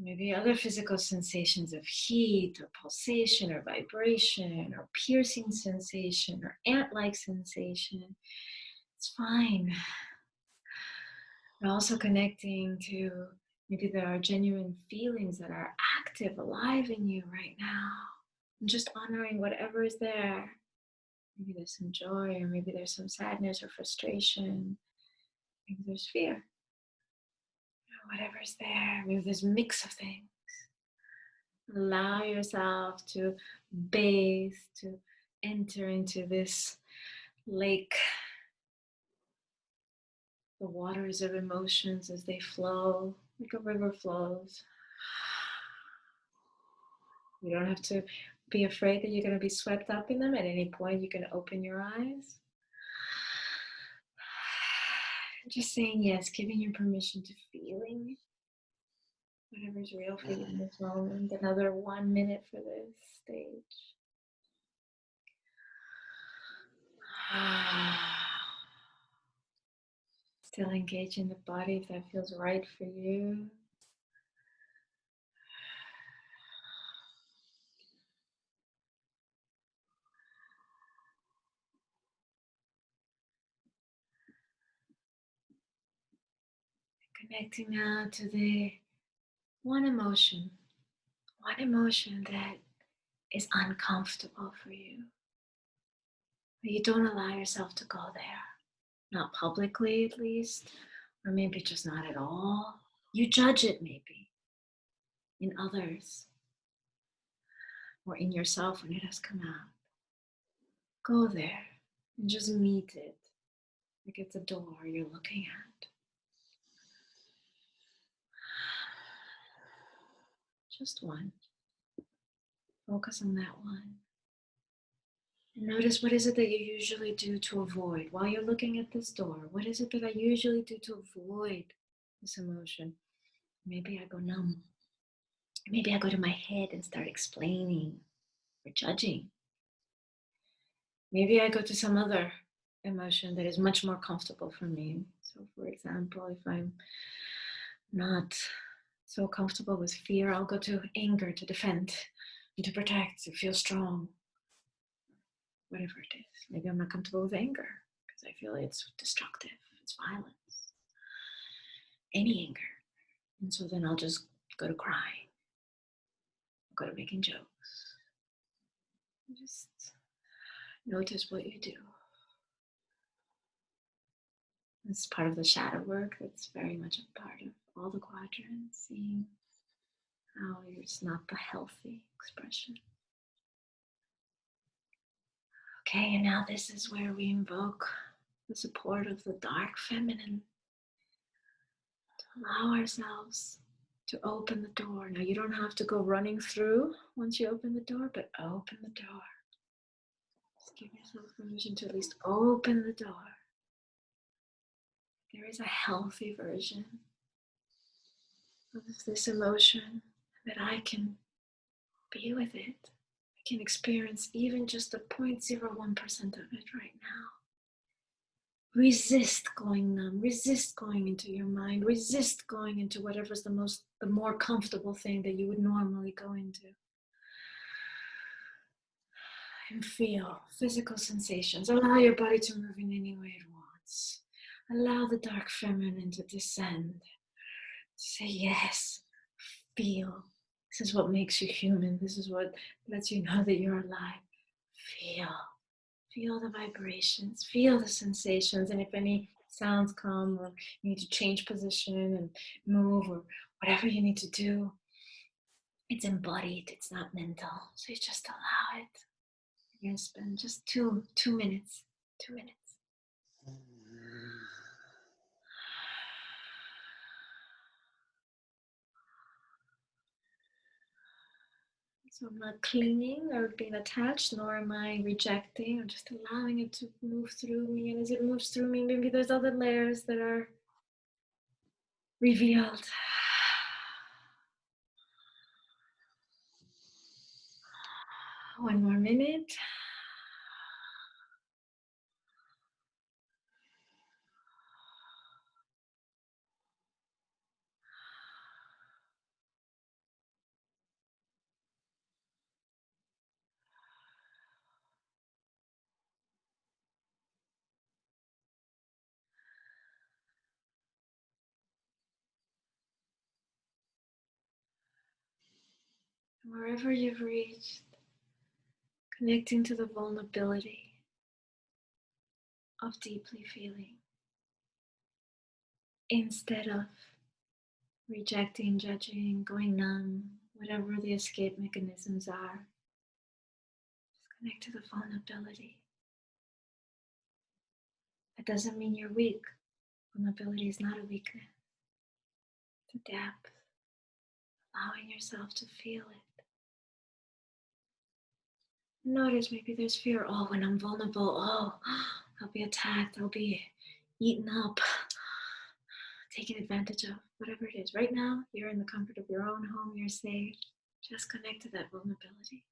Maybe other physical sensations of heat or pulsation or vibration or piercing sensation or ant-like sensation. It's fine. And also connecting to maybe there are genuine feelings that are active, alive in you right now. And just honoring whatever is there. Maybe there's some joy, or maybe there's some sadness or frustration. Maybe there's fear. Whatever's there, maybe there's a mix of things. Allow yourself to bathe, to enter into this lake. The waters of emotions as they flow, like a river flows. You don't have to be afraid that you're going to be swept up in them. At any point, you can open your eyes. Just saying yes, giving you permission to feeling whatever's real for you in this moment. Another 1 minute for this stage. Still engaging the body if that feels right for you. Connecting now to the one emotion that is uncomfortable for you. But you don't allow yourself to go there. Not publicly, at least, or maybe just not at all. You judge it maybe in others or in yourself when it has come out. Go there and just meet it like it's a door you're looking at. Just one. Focus on that one. And notice, what is it that you usually do to avoid while you're looking at this door? What is it that I usually do to avoid this emotion? Maybe I go numb. Maybe I go to my head and start explaining or judging. Maybe I go to some other emotion that is much more comfortable for me. So for example, if I'm not so comfortable with fear, I'll go to anger to defend and to protect, to feel strong. Whatever it is. Maybe I'm not comfortable with anger because I feel it's destructive, it's violence. Any anger. And so then I'll just go to crying. I'll go to making jokes. Just notice what you do. It's part of the shadow work that's very much a part of all the quadrants, seeing how it's not the healthy expression. Okay, and now this is where we invoke the support of the dark feminine to allow ourselves to open the door. Now you don't have to go running through once you open the door, but open the door. Just give yourself permission to at least open the door. There is a healthy version of this emotion that I can be with it. I can experience even just a 0.01% of it right now. Resist going numb, resist going into your mind, resist going into whatever's the more comfortable thing that you would normally go into. And feel physical sensations. Allow your body to move in any way it wants. Allow the dark feminine to descend. Say yes, feel. This is what makes you human. This is what lets you know that you're alive. Feel the vibrations, feel the sensations, and if any sounds come or you need to change position and move or whatever you need to do, it's embodied, it's not mental. So you just allow it. You're gonna spend just two minutes. 2 minutes. So I'm not clinging or being attached, nor am I rejecting. I'm just allowing it to move through me. And as it moves through me, maybe there's other layers that are revealed. One more minute. Wherever you've reached, connecting to the vulnerability of deeply feeling instead of rejecting, judging, going numb, whatever the escape mechanisms are. Just connect to the vulnerability. That doesn't mean you're weak. Vulnerability is not a weakness. It's a depth. Allowing yourself to feel it. Notice maybe there's fear. Oh, when I'm vulnerable, I'll be attacked, I'll be eaten up, taken advantage of, whatever it is. Right now, you're in the comfort of your own home, you're safe. Just connect to that vulnerability.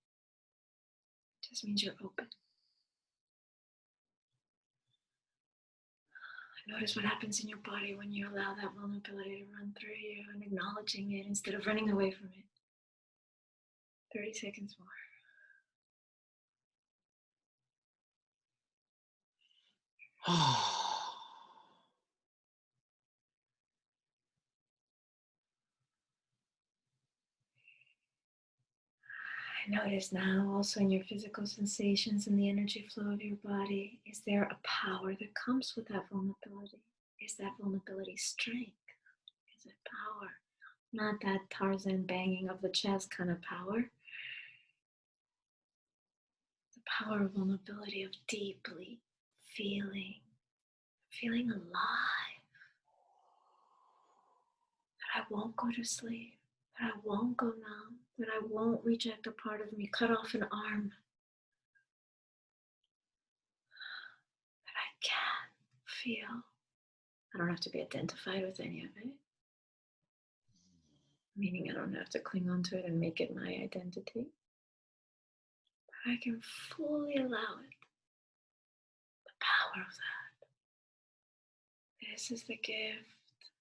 It just means you're open. Notice what happens in your body when you allow that vulnerability to run through you and acknowledging it instead of running away from it. 30 seconds more. Notice now also in your physical sensations and the energy flow of your body, is there a power that comes with that vulnerability? Is that vulnerability strength? Is it power? Not that Tarzan banging of the chest kind of power. The power of vulnerability, of deeply feeling alive. That I won't go to sleep. That I won't go numb. That I won't reject a part of me, cut off an arm. That I can feel. I don't have to be identified with any of it. Meaning I don't have to cling on to it and make it my identity. But I can fully allow it. The power of that. This is the gift,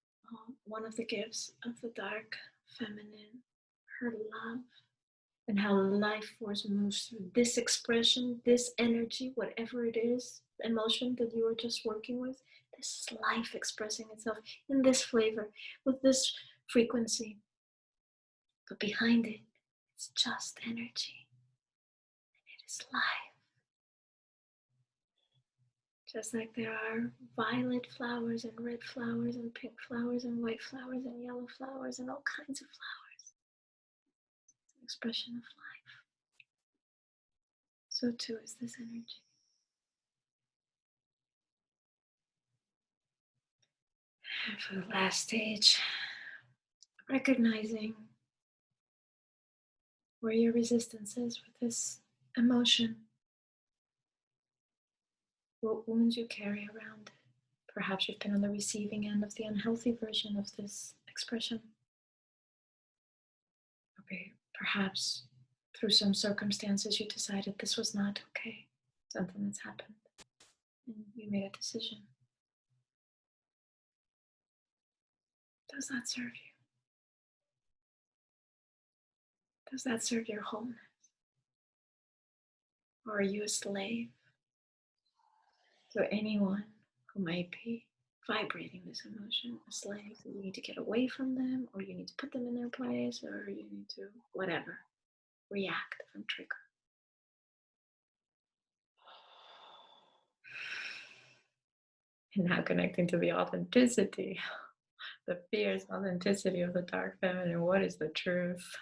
one of the gifts of the dark feminine, her love, and how life force moves through this expression, this energy, whatever it is, emotion that you were just working with. This is life expressing itself in this flavor, with this frequency. But behind it, it's just energy. And it is life. Just like there are violet flowers and red flowers and pink flowers and white flowers and yellow flowers and all kinds of flowers. It's an expression of life. So too is this energy. And for the last stage, recognizing where your resistance is with this emotion. What wounds you carry around. Perhaps you've been on the receiving end of the unhealthy version of this expression. Okay. Perhaps through some circumstances you decided this was not okay. Something that's happened. And you made a decision. Does that serve you? Does that serve your wholeness? Or are you a slave to anyone who might be vibrating this emotion, a slave that you need to get away from them, or you need to put them in their place, or you need to, whatever, react from trigger? And now connecting to the authenticity, the fierce authenticity of the dark feminine. What is the truth?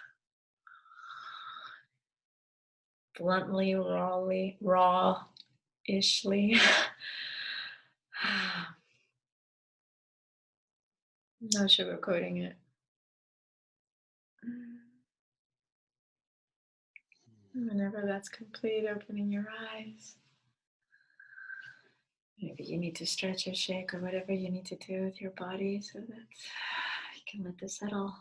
Bluntly, rawly, raw-ishly. No sugarcoating it. Whenever that's complete, opening your eyes. Maybe you need to stretch or shake or whatever you need to do with your body so that you can let this settle.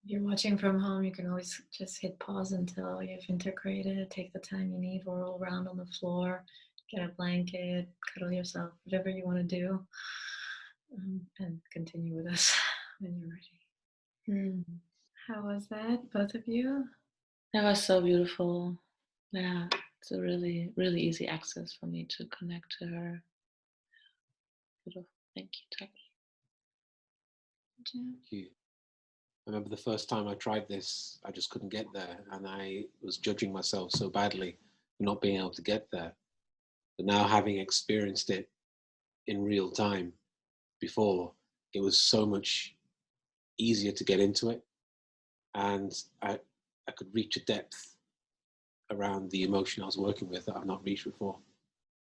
If you're watching from home, you can always just hit pause until you've integrated. Take the time you need, roll around on the floor, get a blanket, cuddle yourself, whatever you want to do, and continue with us when you're ready. How was that, both of you? That was so beautiful. Yeah, it's a really, really easy access for me to connect to her. Beautiful. Thank you, Taki'h. Thank you. I remember the first time I tried this, I just couldn't get there, and I was judging myself so badly for not being able to get there. But now, having experienced it in real time before, it was so much easier to get into it, and I could reach a depth around the emotion I was working with that I've not reached before,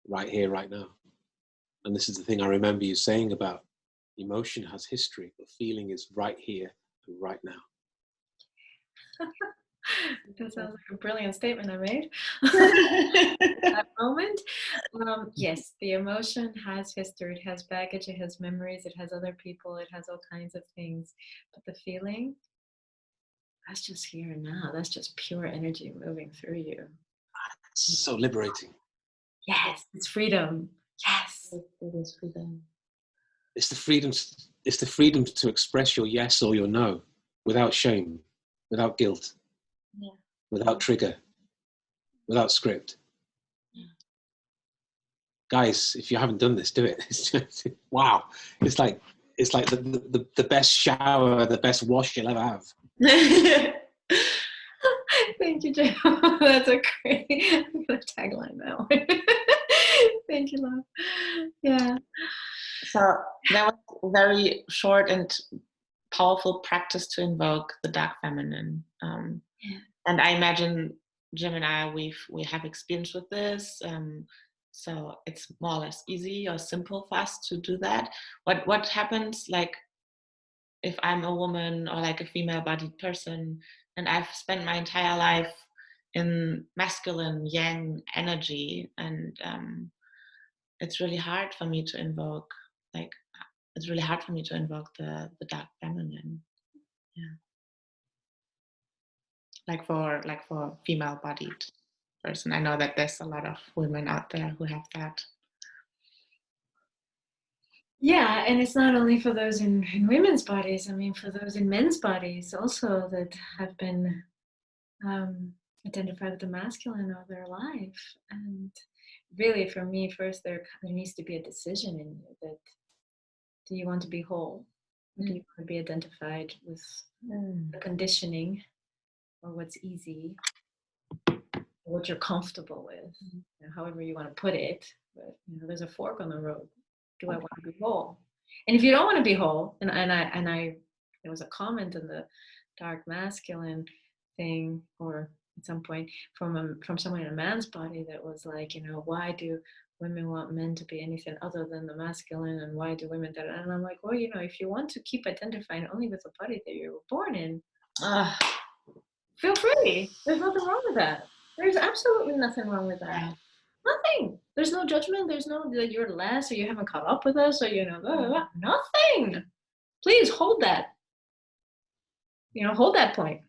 right here, right now. And this is the thing I remember you saying about emotion has history, but feeling is right here and right now. That sounds like a brilliant statement I made. That moment. Yes, the emotion has history, it has baggage, it has memories, it has other people, it has all kinds of things. But the feeling, that's just here and now. That's just pure energy moving through you. It's so liberating. Yes, it's freedom. Yes. It is freedom. It's the freedom. It's the freedom to express your yes or your no without shame, without guilt, without trigger, without script. Guys, if you haven't done this, do it. It's just, wow. It's like the best shower, the best wash you'll ever have. Thank you, Jim. That's a great I'm gonna tagline that one. Thank you, love. Yeah. So that was very short and powerful practice to invoke the dark feminine. And I imagine Jim and I, we have experience with this. So it's more or less easy or simple for us to do that. What happens, like, if I'm a woman or like a female-bodied person, and I've spent my entire life in masculine yang energy, and it's really hard for me to invoke, it's really hard for me to invoke the dark feminine. Yeah. Like for female-bodied person, I know that there's a lot of women out there who have that. Yeah, and it's not only for those in women's bodies. I mean, for those in men's bodies also that have been identified with the masculine all their life. And really, for me, first there needs to be a decision in you that do you want to be whole? Or do you want to be identified with the conditioning or what's easy, or what you're comfortable with, however you want to put it. But there's a fork on the road. Do I want to be whole? And if you don't want to be whole, and I there was a comment in the dark masculine thing, or at some point from someone in a man's body that was like, why do women want men to be anything other than the masculine, and why do women that? And I'm like, well, if you want to keep identifying only with the body that you were born in, feel free. There's nothing wrong with that. There's absolutely nothing wrong with that. Yeah. Nothing. There's no judgment. There's no that you're less or you haven't caught up with us or blah, blah, blah. Nothing. Please hold that. Hold that point.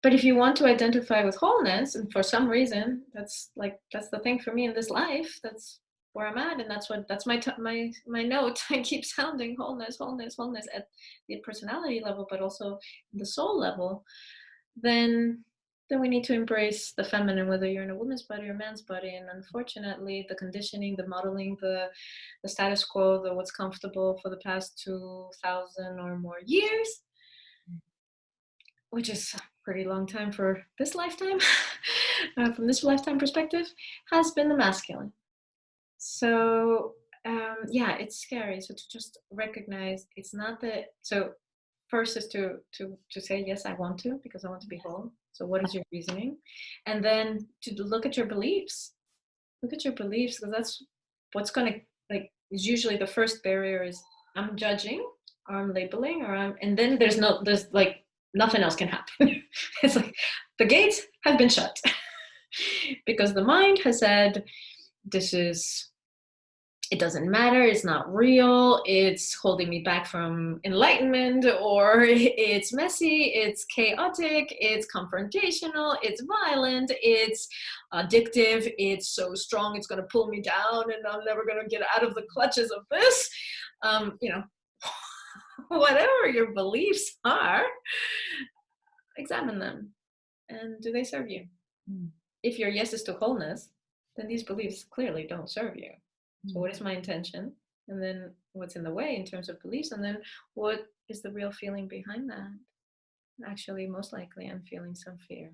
But if you want to identify with wholeness, and for some reason, that's the thing for me in this life. That's where I'm at, and that's my note. I keep sounding wholeness, wholeness, wholeness at the personality level, but also the soul level. Then we need to embrace the feminine, whether you're in a woman's body or a man's body. And unfortunately, the conditioning, the modeling, the status quo, the what's comfortable for the past 2,000 or more years, which is a pretty long time for this lifetime, from this lifetime perspective, has been the masculine. So yeah, it's scary. So to just recognize it's not that. So first is to say, yes, I want to, because I want to be whole. So what is your reasoning? And then to look at your beliefs. Look at your beliefs, because that's what's going to, is usually the first barrier is I'm judging, or I'm labeling, and then there's nothing else can happen. It's like the gates have been shut because the mind has said, it doesn't matter, it's not real, it's holding me back from enlightenment, or it's messy, it's chaotic, it's confrontational, it's violent, it's addictive, it's so strong, it's going to pull me down and I'm never going to get out of the clutches of this. Whatever your beliefs are, examine them. And do they serve you? If your yes is to wholeness, then these beliefs clearly don't serve you. So what is my intention? And then what's in the way in terms of beliefs? And then what is the real feeling behind that? Actually, most likely I'm feeling some fear.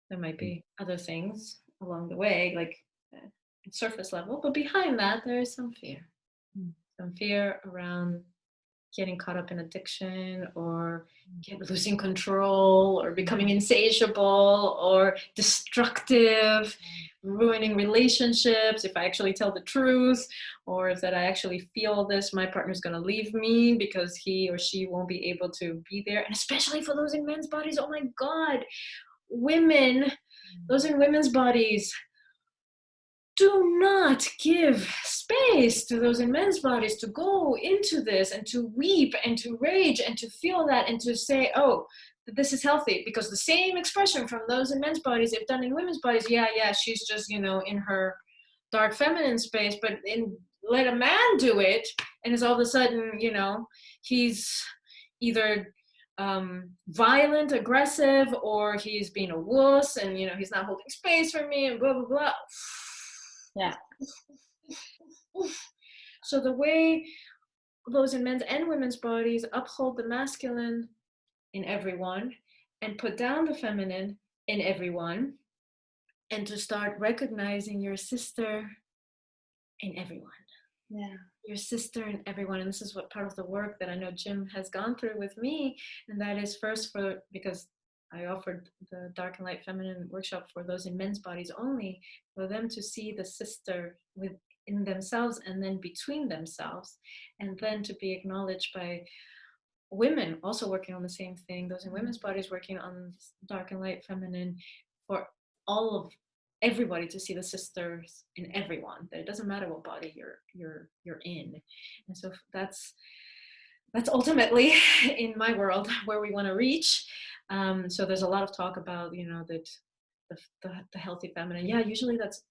There might be other things along the way, like at surface level, but behind that there is some fear. Some fear around getting caught up in addiction, or losing control, or becoming insatiable, or destructive, ruining relationships. If I actually tell the truth, or if that I actually feel this, my partner's going to leave me because he or she won't be able to be there. And especially for those in men's bodies, oh my God, women, those in women's bodies, do not give space to those in men's bodies to go into this and to weep and to rage and to feel that and to say, oh, this is healthy, because the same expression from those in men's bodies, if done in women's bodies, yeah, she's just, in her dark feminine space, but let a man do it, and it's all of a sudden, he's either violent, aggressive, or he's being a wuss, and he's not holding space for me, and blah blah blah. Yeah. So the way those in men's and women's bodies uphold the masculine in everyone and put down the feminine in everyone, and to start recognizing your sister in everyone. Yeah. Your sister in everyone. And this is what part of the work that I know Jim has gone through with me, and that is first because I offered the Dark and Light Feminine workshop for those in men's bodies only, for them to see the sister within themselves and then between themselves, and then to be acknowledged by women also working on the same thing, those in women's bodies working on Dark and Light Feminine, for everybody to see the sisters in everyone, that it doesn't matter what body you're in. And so that's ultimately in my world where we want to reach. So there's a lot of talk about that the healthy feminine, usually that's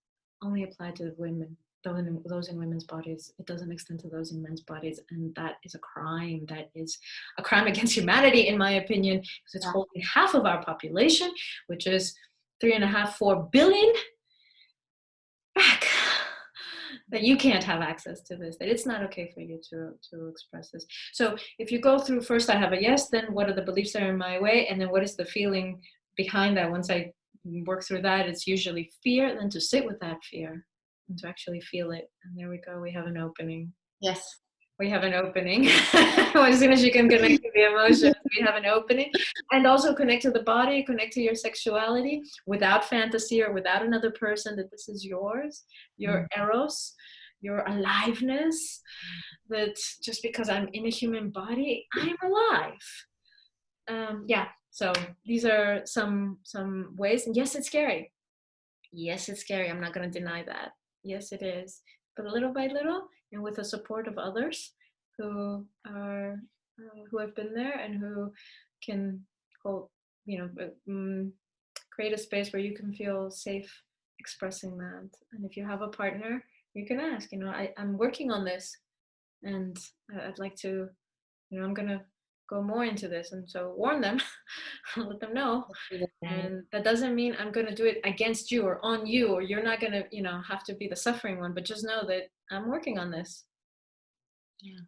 only applied to women, those in women's bodies. It doesn't extend to those in men's bodies, and that is a crime. That is a crime against humanity, in my opinion, because it's holding half of our population, which is 3.5-4 billion, back. That you can't have access to this, that it's not okay for you to express this. So if you go through, first I have a yes, then what are the beliefs that are in my way, and then what is the feeling behind that? Once I work through that, it's usually fear, and then to sit with that fear and to actually feel it. And there we go, we have an opening. Yes. We have an opening. As soon as you can connect to the emotions, we have an opening. And also connect to the body, connect to your sexuality without fantasy or without another person, that this is yours, your eros, your aliveness, that just because I'm in a human body, I'm alive. So these are some ways, and yes, it's scary. Yes, it's scary. I'm not going to deny that. Yes, it is. But little by little, and with the support of others who are who have been there and who can hold, create a space where you can feel safe expressing that. And if you have a partner, you can ask. I'm working on this, and I'd like to. I'm going to go more into this, and so warn them, let them know. And that doesn't mean I'm going to do it against you or on you, or you're not going to, have to be the suffering one, but just know that I'm working on this. Yeah.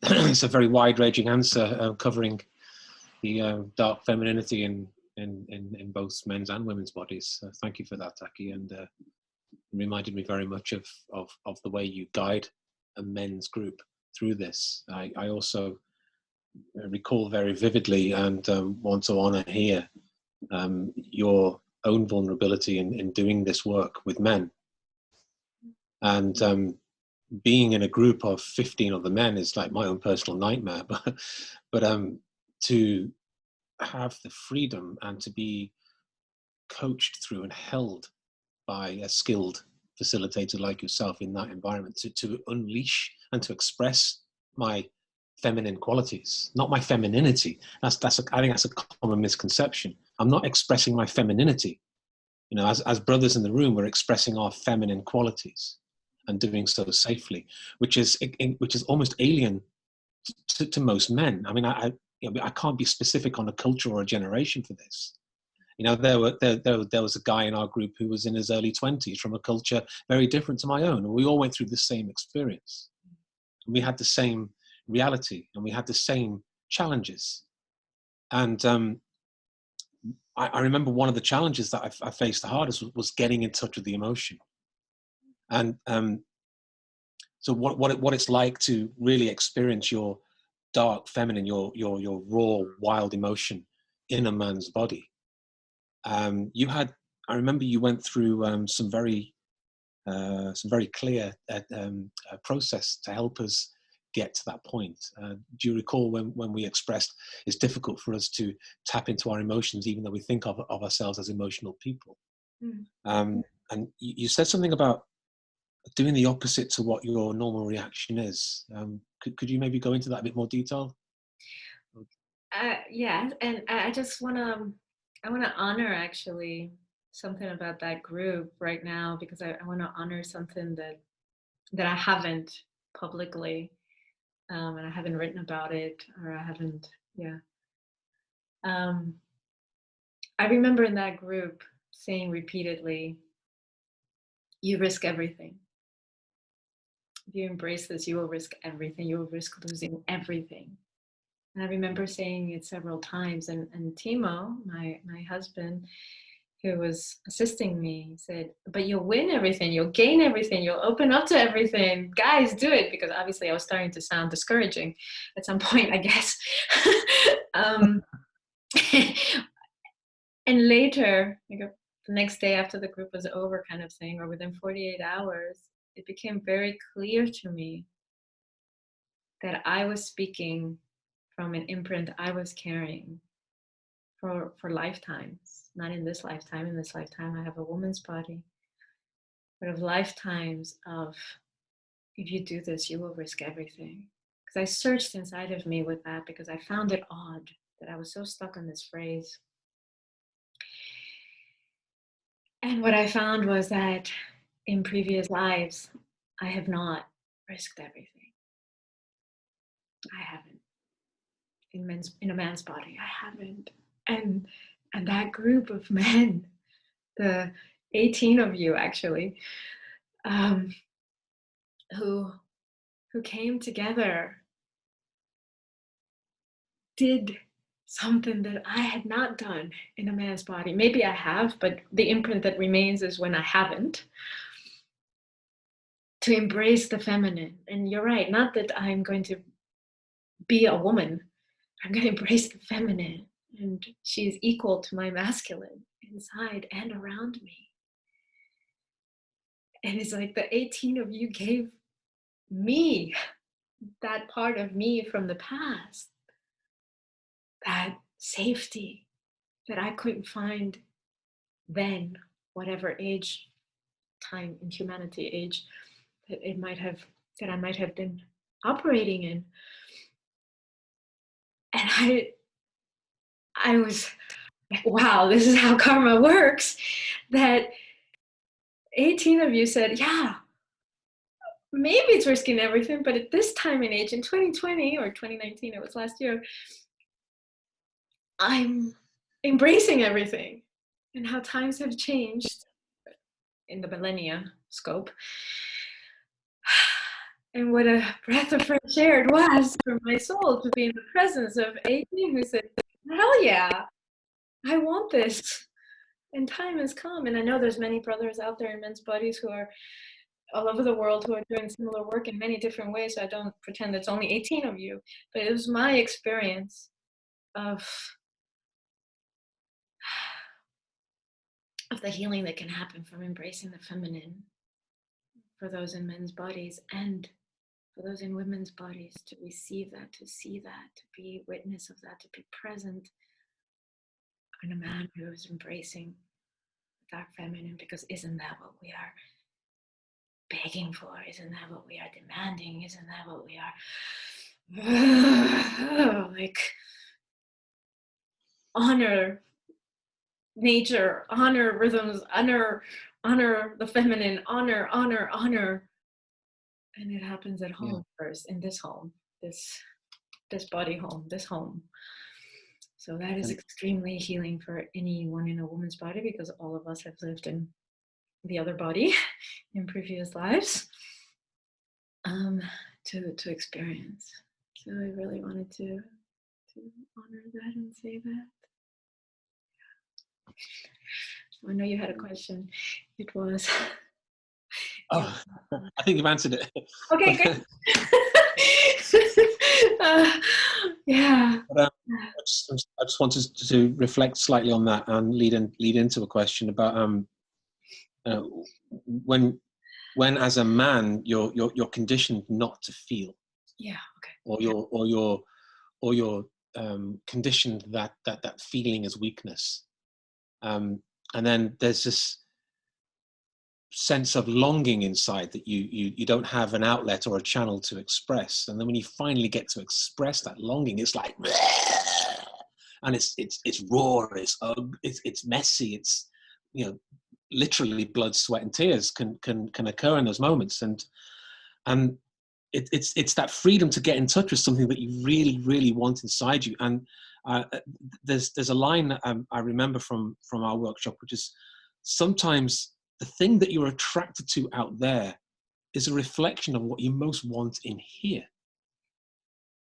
It's a very wide-ranging answer, covering the dark femininity in both men's and women's bodies. Thank you for that, Taki'h, and it reminded me very much of the way you guide a men's group through this. I also recall very vividly, and want to honor here your own vulnerability in doing this work with men. And being in a group of 15 other men is like my own personal nightmare, but to have the freedom and to be coached through and held by a skilled facilitator like yourself in that environment, to unleash and to express my feminine qualities, not my femininity. I think that's a common misconception. I'm not expressing my femininity. As brothers in the room, we're expressing our feminine qualities and doing so safely, which is almost alien to most men. I mean, I can't be specific on a culture or a generation for this. There was a guy in our group who was in his early 20s from a culture very different to my own, and we all went through the same experience. And we had the same reality, and we had the same challenges. And I remember one of the challenges that I faced the hardest was getting in touch with the emotion. And so what it's like to really experience your dark feminine, your raw, wild emotion in a man's body. I remember you went through some very clear process to help us get to that point. Do you recall when we expressed it's difficult for us to tap into our emotions, even though we think of ourselves as emotional people? And you said something about doing the opposite to what your normal reaction is. Could you maybe go into that a bit more detail? Yeah, and I just want to honor actually something about that group right now, because I want to honor something that I haven't publicly, and I haven't written about it, or I haven't, I remember in that group saying repeatedly, you risk everything. If you embrace this, you will risk everything. You will risk losing everything. And I remember saying it several times. And Timo, my husband, who was assisting me, said, but you'll win everything. You'll gain everything. You'll open up to everything. Guys, do it. Because obviously I was starting to sound discouraging at some point, I guess. And later, the next day after the group was over, kind of thing, or within 48 hours, it became very clear to me that I was speaking from an imprint I was carrying for lifetimes, not in this lifetime. In this lifetime, I have a woman's body, but of lifetimes of, if you do this, you will risk everything. Because I searched inside of me with that, because I found it odd that I was so stuck on this phrase. And what I found was that in previous lives, I have not risked everything. I haven't. In a man's body, I haven't. And that group of men, the 18 of you actually, who came together, did something that I had not done in a man's body. Maybe I have, but the imprint that remains is when I haven't. To embrace the feminine. And you're right, not that I'm going to be a woman. I'm going to embrace the feminine. And she is equal to my masculine inside and around me. And it's like the 18 of you gave me that part of me from the past, that safety that I couldn't find then, whatever age, time in humanity age that it might have, that I might have been operating in. And I was like, wow, this is how karma works. That 18 of you said, yeah, maybe it's risking everything, but at this time in age, in 2020 or 2019, it was last year, I'm embracing everything and how times have changed in the millennia scope. And what a breath of fresh air it was for my soul to be in the presence of 18 who said, hell yeah, I want this. And time has come. And I know there's many brothers out there in men's bodies who are all over the world who are doing similar work in many different ways. So I don't pretend it's only 18 of you, but it was my experience of the healing that can happen from embracing the feminine for those in men's bodies and for those in women's bodies, to receive that, to see that, to be witness of that, to be present in a man who is embracing that feminine, because isn't that what we are begging for? Isn't that what we are demanding? Isn't that what we are like, honor nature, honor rhythms, honor the feminine, honor. And it happens at home first, in this home, this body home, this home. So that is extremely healing for anyone in a woman's body, because all of us have lived in the other body in previous lives, to experience. So I really wanted to honor that and say that. I know you had a question. It was. Oh, I think you've answered it. Okay, good. Yeah. But, I just wanted to reflect slightly on that and lead into a question about when as a man you're conditioned not to feel. Yeah. Okay. Or you're conditioned that feeling is weakness. And then there's this sense of longing inside that you don't have an outlet or a channel to express. And then when you finally get to express that longing, it's like, and it's raw, it's messy, it's, you know, literally blood, sweat, and tears can occur in those moments. And it's that freedom to get in touch with something that you really, really want inside you. And there's a line that I remember from our workshop, which is, sometimes the thing that you're attracted to out there is a reflection of what you most want in here.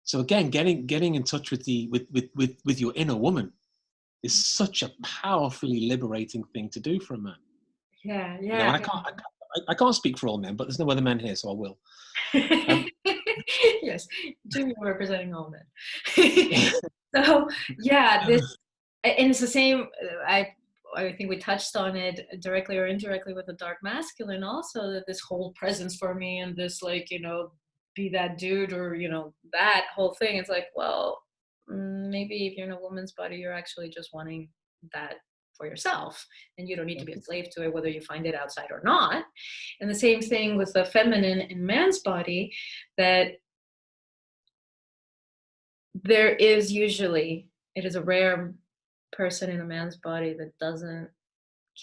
So again, getting in touch with with your inner woman is such a powerfully liberating thing to do for a man. Yeah. You know, and I can't speak for all men, but there's no other men here, so I will. Yes, Jim, you're representing all men. So yeah, this, and it's the same. I think we touched on it directly or indirectly with the dark masculine also, that this whole presence for me and this, like, you know, be that dude, or, you know, that whole thing. It's like, well, maybe if you're in a woman's body, you're actually just wanting that for yourself, and you don't need to be a slave to it, whether you find it outside or not. And the same thing with the feminine in man's body, that there is usually, it is a rare person in a man's body that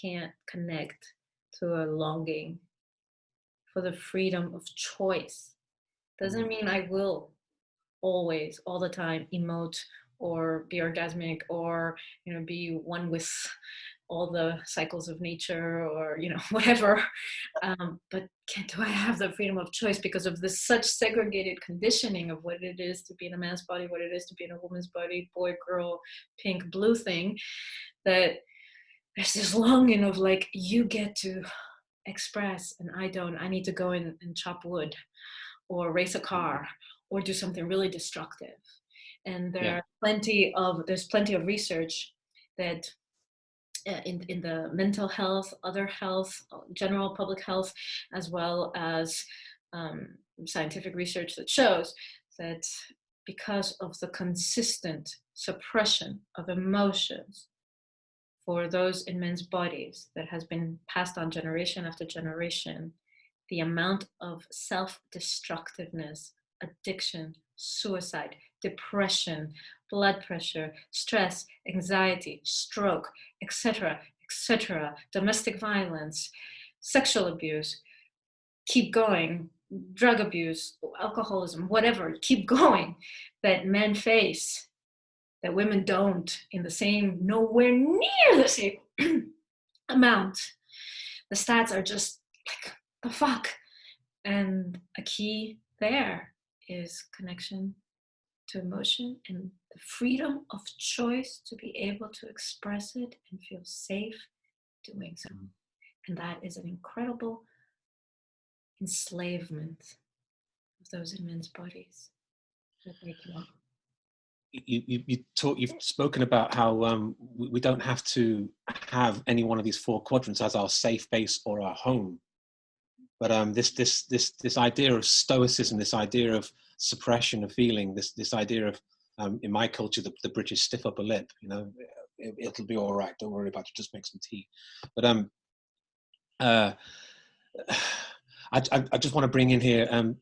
can't connect to a longing for the freedom of choice. Doesn't mean I will always, all the time, emote or be orgasmic, or, you know, be one with all the cycles of nature, or, you know, whatever. But do I have the freedom of choice because of this such segregated conditioning of what it is to be in a man's body, what it is to be in a woman's body, boy, girl, pink, blue thing, that there's this longing of, like, you get to express and I don't. I need to go in and chop wood or race a car or do something really destructive. And there's plenty of research that in the mental health, other health, general public health, as well as scientific research that shows that because of the consistent suppression of emotions for those in men's bodies that has been passed on generation after generation, the amount of self-destructiveness, addiction, suicide, depression, blood pressure, stress, anxiety, stroke, etc., etc., domestic violence, sexual abuse, keep going, drug abuse, alcoholism, whatever, keep going, that men face, that women don't in the same, nowhere near the same amount. The stats are just like, the fuck? And a key there is connection to emotion and the freedom of choice to be able to express it and feel safe doing so. And that is an incredible enslavement of those in men's bodies that they cannot. You've spoken about how we don't have to have any one of these four quadrants as our safe base or our home, but this idea of stoicism, this idea of suppression of feeling, this idea of in my culture the British stiff upper lip, you know, it'll be all right, don't worry about it, just make some tea. But I just want to bring in here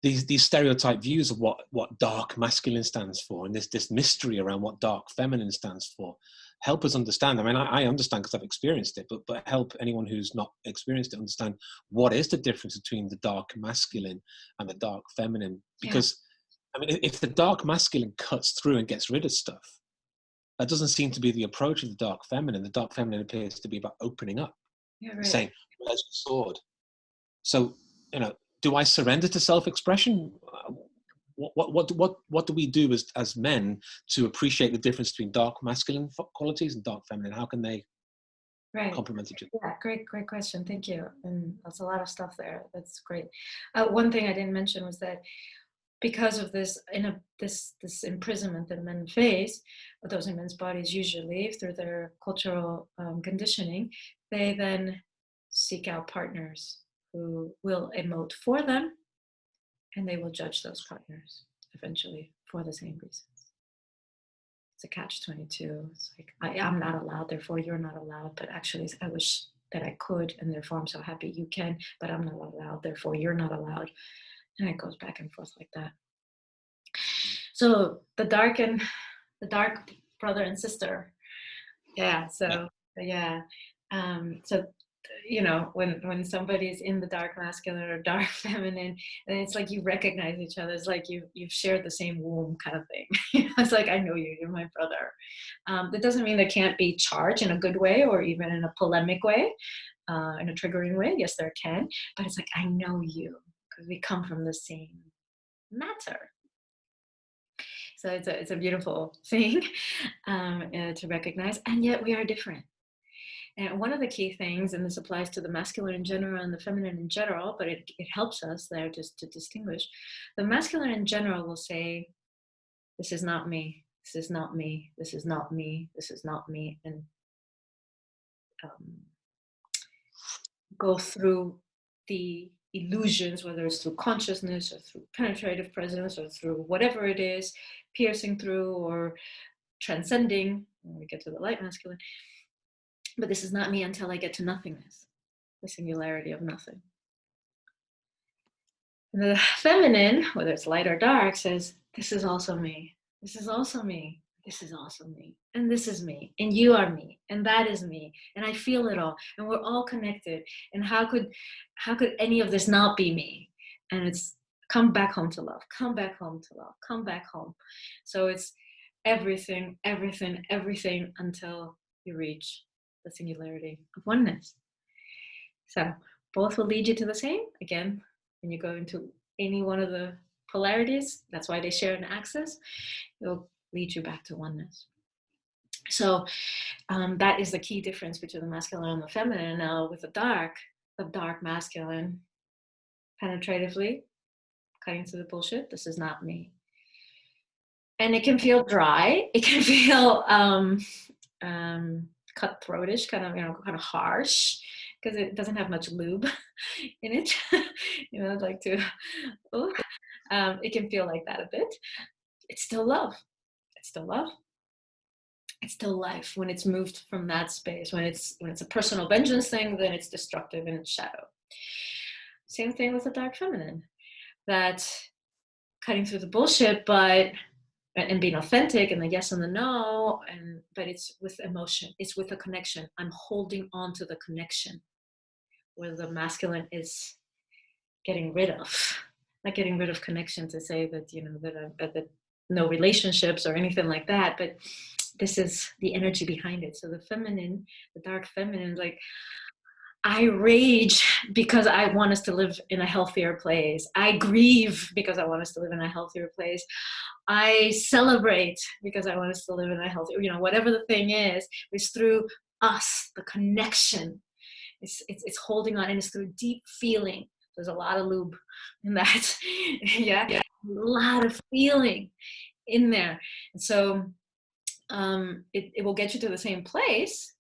these stereotype views of what dark masculine stands for, and this mystery around what dark feminine stands for. Help us understand. I mean, I understand because I've experienced it, but help anyone who's not experienced it understand what is the difference between the dark masculine and the dark feminine. Because, I mean, if the dark masculine cuts through and gets rid of stuff, that doesn't seem to be the approach of the dark feminine. The dark feminine appears to be about opening up, saying, "Where's the sword?" So, you know, do I surrender to self-expression? What do we do as men to appreciate the difference between dark masculine qualities and dark feminine? How can they complement each other? Yeah, great question. Thank you. And that's a lot of stuff there. That's great. One thing I didn't mention was that because of this imprisonment that men face, those in men's bodies usually through their cultural conditioning, they then seek out partners who will emote for them, and they will judge those partners eventually for the same reasons. It's a catch-22. It's like, I'm not allowed, therefore you're not allowed, but actually I wish that I could, and therefore I'm so happy you can, but I'm not allowed, therefore you're not allowed. And it goes back and forth like that. So the dark brother and sister. So you know, when somebody's in the dark masculine or dark feminine, and it's like you recognize each other. It's like you've shared the same womb kind of thing. It's like, I know you, you're my brother. That doesn't mean there can't be charge in a good way or even in a polemic way, in a triggering way. Yes, there can, but it's like, I know you because we come from the same matter. So it's a beautiful thing to recognize, and yet we are different. And one of the key things, and this applies to the masculine in general and the feminine in general, but it helps us there just to distinguish. The masculine in general will say, this is not me, this is not me, this is not me, this is not me, and go through the illusions, whether it's through consciousness or through penetrative presence or through whatever it is, piercing through or transcending, when we get to the light masculine. But this is not me until I get to nothingness, the singularity of nothing. And the feminine, whether it's light or dark, says, this is also me, this is also me, this is also me, and this is me, and you are me, and that is me, and I feel it all, and we're all connected, and how could any of this not be me? And it's come back home to love, come back home to love, come back home. So it's everything, everything, everything until you reach the singularity of oneness. So both will lead you to the same. Again, when you go into any one of the polarities, that's why they share an axis, it'll lead you back to oneness. So that is the key difference between the masculine and the feminine. Now with the dark masculine, penetratively, cutting through the bullshit, this is not me. And it can feel dry, it can feel cutthroatish, kind of harsh. because it doesn't have much lube in it. Like to, oh, it can feel like that a bit. It's still love. It's still love. It's still life. When it's moved from that space, when it's a personal vengeance thing, then it's destructive and it's shadow. Same thing with the dark feminine. That cutting through the bullshit, and being authentic, and the yes and the no, but it's with emotion. It's with a connection. I'm holding on to the connection, where the masculine is getting rid of, not getting rid of connection to say that that no relationships or anything like that, but this is the energy behind it. So the feminine, the dark feminine, like, I rage because I want us to live in a healthier place. I grieve because I want us to live in a healthier place. I celebrate because I want us to live in a healthier, whatever the thing is, it's through us, the connection. It's holding on, and it's through deep feeling. There's a lot of lube in that. Yeah, a lot of feeling in there. And so it will get you to the same place,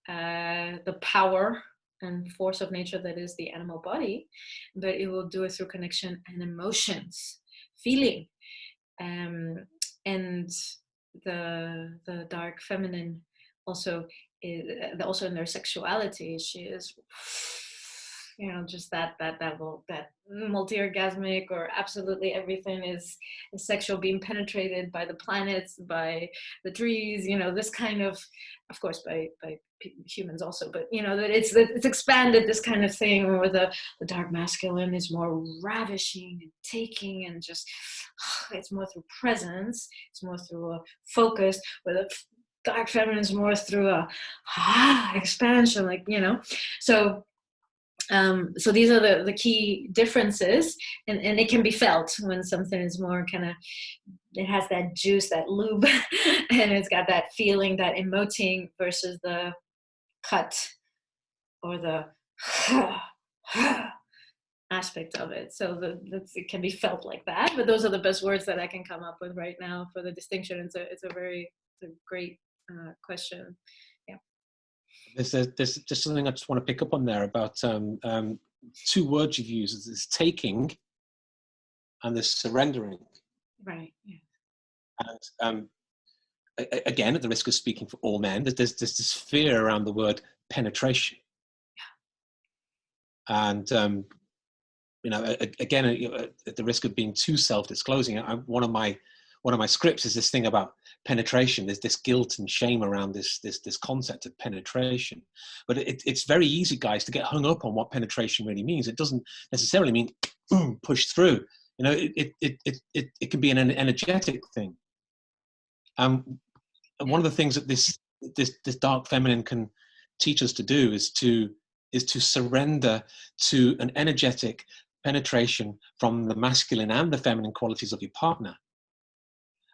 the power and force of nature that is the animal body, but it will do it through connection and emotions, feeling. And the dark feminine also also in their sexuality, she is, just that multi-orgasmic, or absolutely everything is sexual, being penetrated by the planets, by the trees, this kind of course by humans also, but that it's expanded, this kind of thing, where the dark masculine is more ravishing and taking, and just it's more through presence, it's more through a focus, where the dark feminine is more through a expansion, so so these are the key differences, and it can be felt when something is more kind of, it has that juice, that lube, and it's got that feeling, that emoting, versus the cut or the aspect of it. So it can be felt like that, but those are the best words that I can come up with right now for the distinction. It's a great question. Yeah. There's just something I just want to pick up on there about two words you've used. There's taking and there's surrendering. Right. Yeah. And again, at the risk of speaking for all men, there's this fear around the word penetration. And again, at the risk of being too self-disclosing, one of my scripts is this thing about penetration. There's this guilt and shame around this concept of penetration, but it's very easy, guys, to get hung up on what penetration really means. It doesn't necessarily mean push through. It can be an energetic thing. And one of the things that this dark feminine can teach us to do is to surrender to an energetic penetration from the masculine and the feminine qualities of your partner.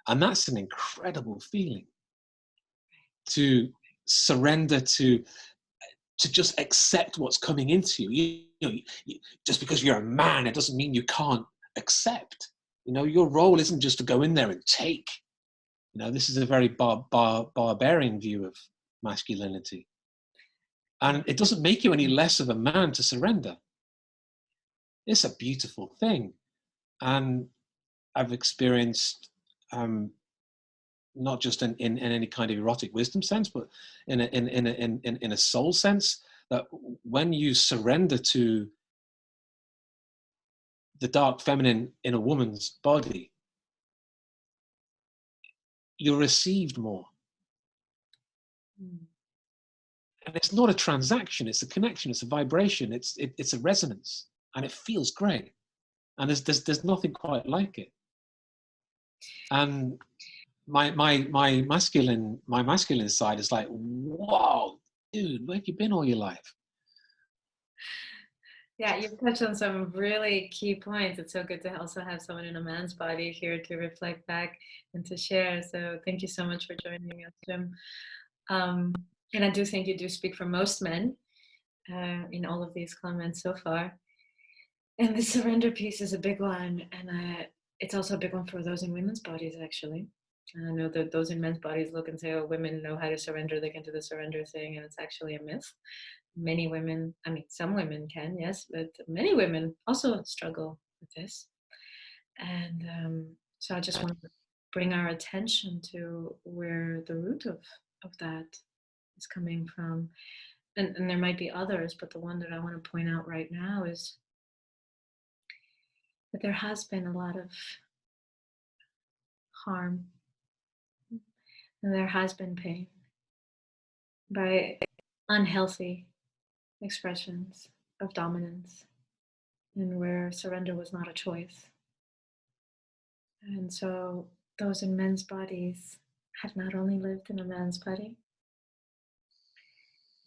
And that's an incredible feeling, to surrender to just accept what's coming into you. Just because you're a man, it doesn't mean you can't accept. Your role isn't just to go in there and take. This is a very barbarian view of masculinity. And it doesn't make you any less of a man to surrender. It's a beautiful thing. And I've experienced, not just in any kind of erotic wisdom sense, but in a soul sense, that when you surrender to the dark feminine in a woman's body, you're received more. And it's not a transaction, it's a connection, it's a vibration, it's a resonance, and it feels great. And there's nothing quite like it. And my masculine side is like, whoa, dude, where have you been all your life? Yeah, you've touched on some really key points. It's so good to also have someone in a man's body here to reflect back and to share. So thank you so much for joining us, Jim. And I do think you do speak for most men in all of these comments so far. And the surrender piece is a big one. And it's also a big one for those in women's bodies, actually. And I know that those in men's bodies look and say, oh, women know how to surrender, they can do the surrender thing, and it's actually a myth. Many women, I mean, some women can, yes, but many women also struggle with this. And so I just want to bring our attention to where the root of that is coming from. And there might be others, but the one that I want to point out right now is that there has been a lot of harm and there has been pain by unhealthy expressions of dominance, and where surrender was not a choice. And so those in men's bodies have not only lived in a man's body,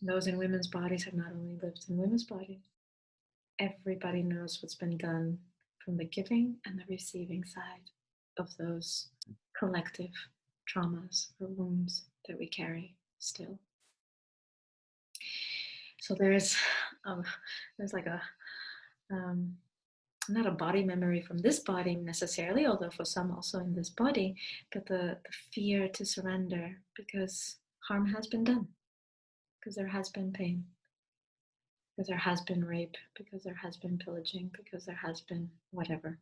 those in women's bodies have not only lived in women's bodies. Everybody knows what's been done from the giving and the receiving side of those collective traumas or wounds that we carry still. So there's like a not a body memory from this body necessarily, although for some also in this body, but the fear to surrender because harm has been done, because there has been pain, because there has been rape, because there has been pillaging, because there has been whatever.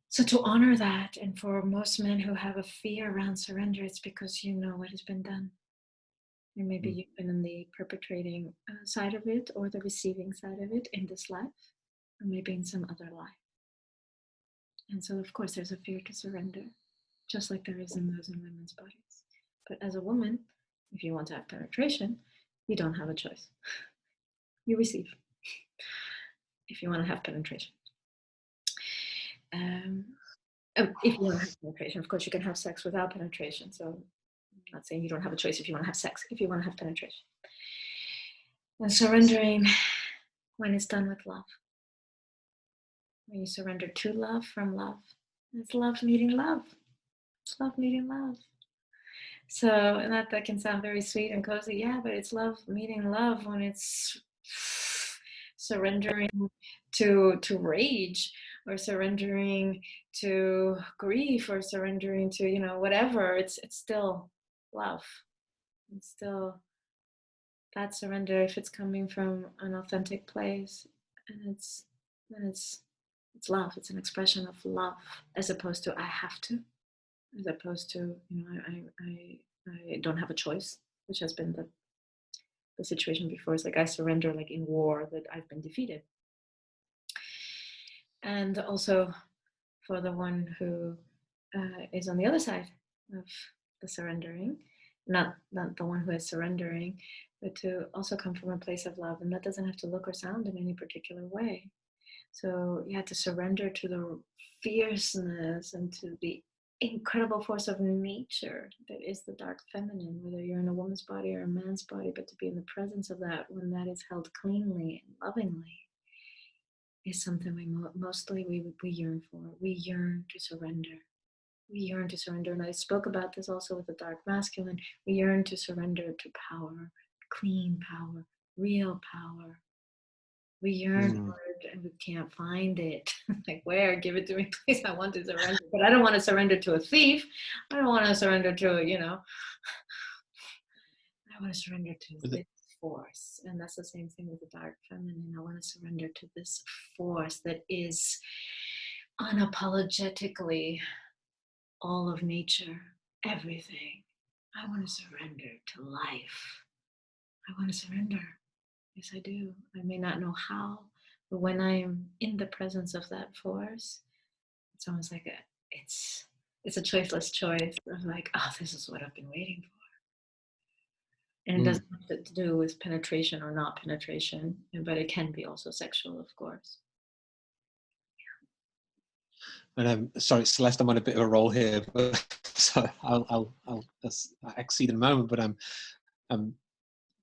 So to honor that, and for most men who have a fear around surrender, it's because you know what has been done. And maybe you've been in the perpetrating side of it or the receiving side of it in this life, or maybe in some other life. And so, of course, there's a fear to surrender, just like there is in those in women's bodies. But as a woman, if you want to have penetration, you don't have a choice. You receive if you want to have penetration. If you want to have penetration, of course, you can have sex without penetration. So I'm not saying you don't have a choice if you want to have sex, if you want to have penetration. And surrendering when it's done with love. When you surrender to love from love. It's love meeting love. It's love meeting love. So, and that can sound very sweet and cozy, yeah, but it's love meeting love when it's surrendering to rage, or surrendering to grief, or surrendering to, you know, whatever. It's still love. It's still that surrender if it's coming from an authentic place, and it's love. It's an expression of love, as opposed to I have to, as opposed to, you know, I don't have a choice, which has been the situation before. It's like I surrender, like in war, that I've been defeated. And also for the one who is on the other side of the surrendering, not the one who is surrendering, but to also come from a place of love. And that doesn't have to look or sound in any particular way. So you have to surrender to the fierceness and to the incredible force of nature that is the dark feminine, whether you're in a woman's body or a man's body, but to be in the presence of that when that is held cleanly and lovingly is something we mostly yearn for. We yearn to surrender. We yearn to surrender. And I spoke about this also with the dark masculine. We yearn to surrender to power, clean power, real power. We yearn for it and we can't find it. Like, where? Give it to me, please. I want to surrender. But I don't want to surrender to a thief. I don't want to surrender to, you know, I want to surrender to this force. And that's the same thing with the dark feminine. I want to surrender to this force that is unapologetically all of nature, everything. I want to surrender to life. I want to surrender. Yes, I do. I may not know how, but when I am in the presence of that force, it's almost like it's a choiceless choice of like, oh, this is what I've been waiting for. And it doesn't have to do with penetration or not penetration, but it can be also sexual, of course. And sorry, Celeste, I'm on a bit of a roll here, but so I'll exceed in a moment. But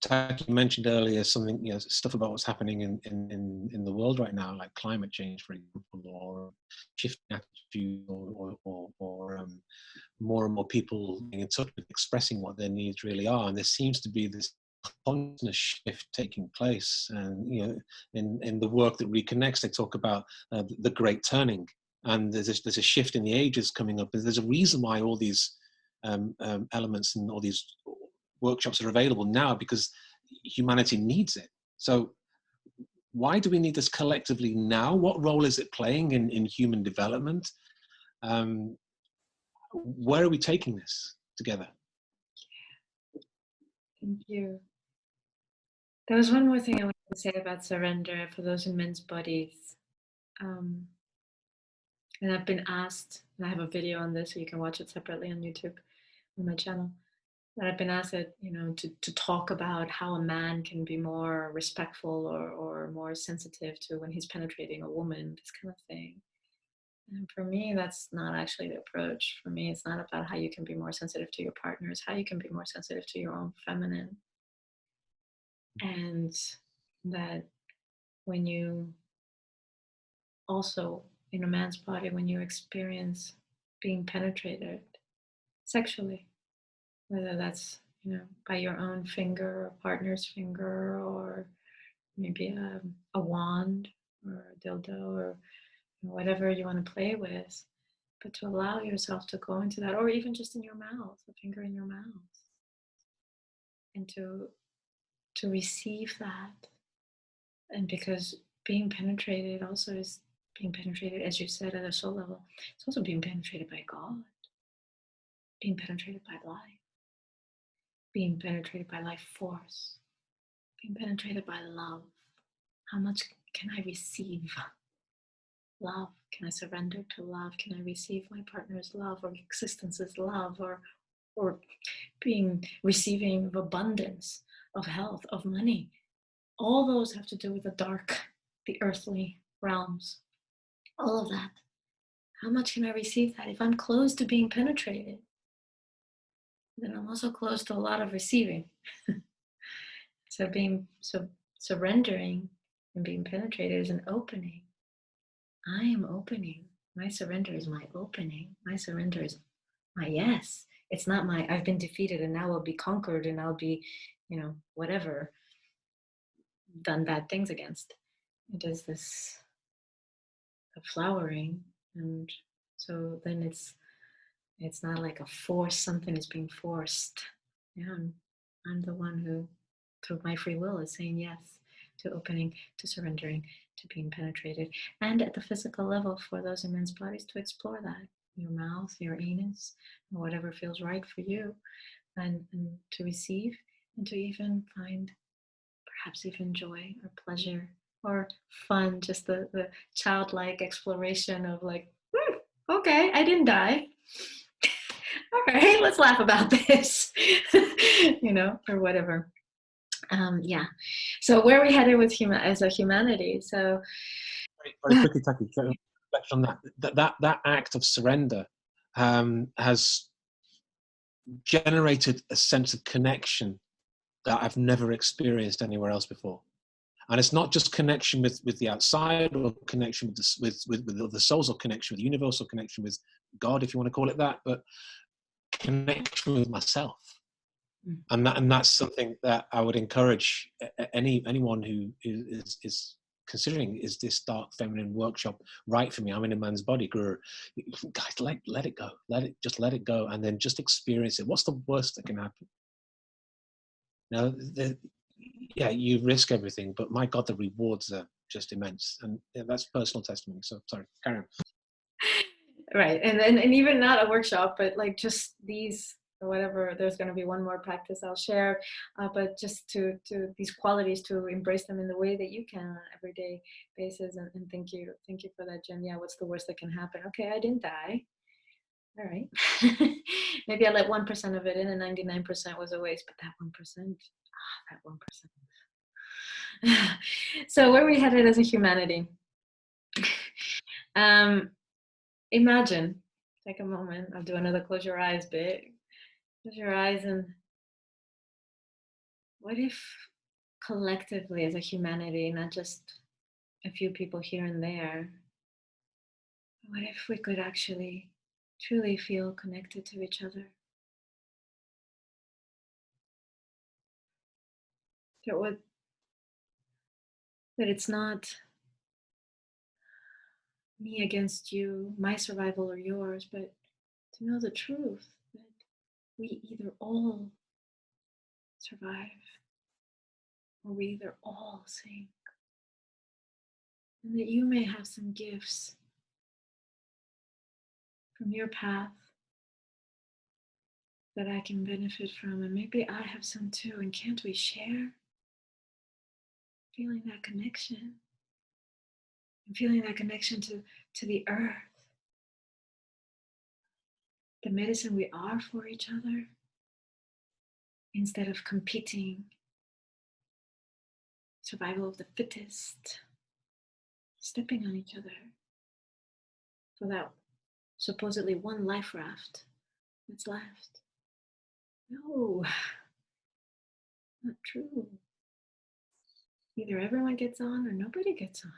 Taki'h mentioned earlier something, you know, stuff about what's happening in the world right now, like climate change, for example, or shifting attitude, or more and more people being in touch with expressing what their needs really are. And there seems to be this constant shift taking place. And, you know, in the work that reconnects, they talk about the great turning. and there's a shift in the ages coming up. There's a reason why all these elements and all these workshops are available now, because humanity needs it. So why do we need this collectively now? What role is it playing in human development? Where are we taking this together? Thank you. There was one more thing I wanted to say about surrender for those in men's bodies. And I've been asked, and I have a video on this, so you can watch it separately on YouTube on my channel. And I've been asked, to talk about how a man can be more respectful or more sensitive to when he's penetrating a woman, this kind of thing. And for me, that's not actually the approach. For me, it's not about how you can be more sensitive to your partner. It's how you can be more sensitive to your own feminine. And that when you also, in a man's body, when you experience being penetrated sexually, whether that's by your own finger or partner's finger, or maybe a wand or a dildo, or whatever you want to play with, but to allow yourself to go into that, or even just in your mouth, a finger in your mouth, and to receive that. And because being penetrated also is being penetrated, as you said, at a soul level. It's also being penetrated by God, being penetrated by life, being penetrated by life force, being penetrated by love. How much can I receive? Love. Can I surrender to love? Can I receive my partner's love, or existence's love, or receiving of abundance, of health, of money? All those have to do with the dark, the earthly realms. All of that. How much can I receive that? If I'm closed to being penetrated, then I'm also closed to a lot of receiving. So surrendering and being penetrated is an opening. I am opening. My surrender is my opening. My surrender is my yes. It's not my I've been defeated and now I'll be conquered and I'll be, whatever, done bad things against. It is this flowering, and so then it's not like a force. Something is being forced. Yeah, I'm the one who, through my free will, is saying yes to opening, to surrendering, to being penetrated. And at the physical level, for those in men's bodies, to explore that, your mouth, your anus, or whatever feels right for you, and to receive, and to even find perhaps even joy or pleasure or fun, just the childlike exploration of like, okay, I didn't die. All right, let's laugh about this, or whatever. Yeah. So where are we headed with as a humanity? So very quickly, Taki'h, reflect on that act of surrender has generated a sense of connection that I've never experienced anywhere else before. And it's not just connection with the outside, or connection with the souls, or connection with the universe, or connection with God, if you want to call it that, but connection with myself. And that's something that I would encourage anyone who is considering, is this dark feminine workshop right for me? I'm in a man's body. Guys, let it go. Let it go, and then just experience it. What's the worst that can happen? Now, yeah, you risk everything, but my God, the rewards are just immense, and that's personal testimony. So sorry, carry on. Right, and even not a workshop, but like just these or whatever. There's going to be one more practice I'll share, but just to these qualities, to embrace them in the way that you can on an everyday basis. And thank you for that, Jen. Yeah, what's the worst that can happen? Okay, I didn't die. All right, maybe I let 1% of it in, and 99% was a waste. But that 1%, that 1%. So where are we headed as a humanity? Imagine, take a moment. I'll do another close your eyes bit. Close your eyes, and what if collectively as a humanity, not just a few people here and there, what if we could actually truly feel connected to each other? That it's not me against you, my survival or yours, but to know the truth that we either all survive or we either all sink. And that you may have some gifts from your path that I can benefit from, and maybe I have some too. And can't we share? Feeling that connection, and feeling that connection to the earth, the medicine we are for each other, instead of competing, survival of the fittest, stepping on each other for that supposedly one life raft that's left. No, not true. Either everyone gets on or nobody gets on.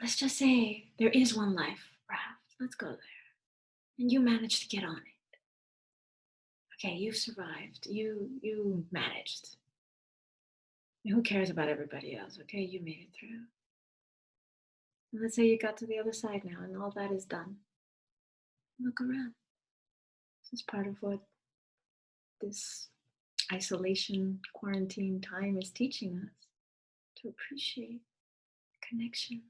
Let's just say there is one life raft. Let's go there. And you managed to get on it. Okay, you've survived. You managed. And who cares about everybody else? Okay, you made it through. And let's say you got to the other side now and all that is done. Look around. This is part of what this isolation, quarantine time is teaching us, to appreciate connections.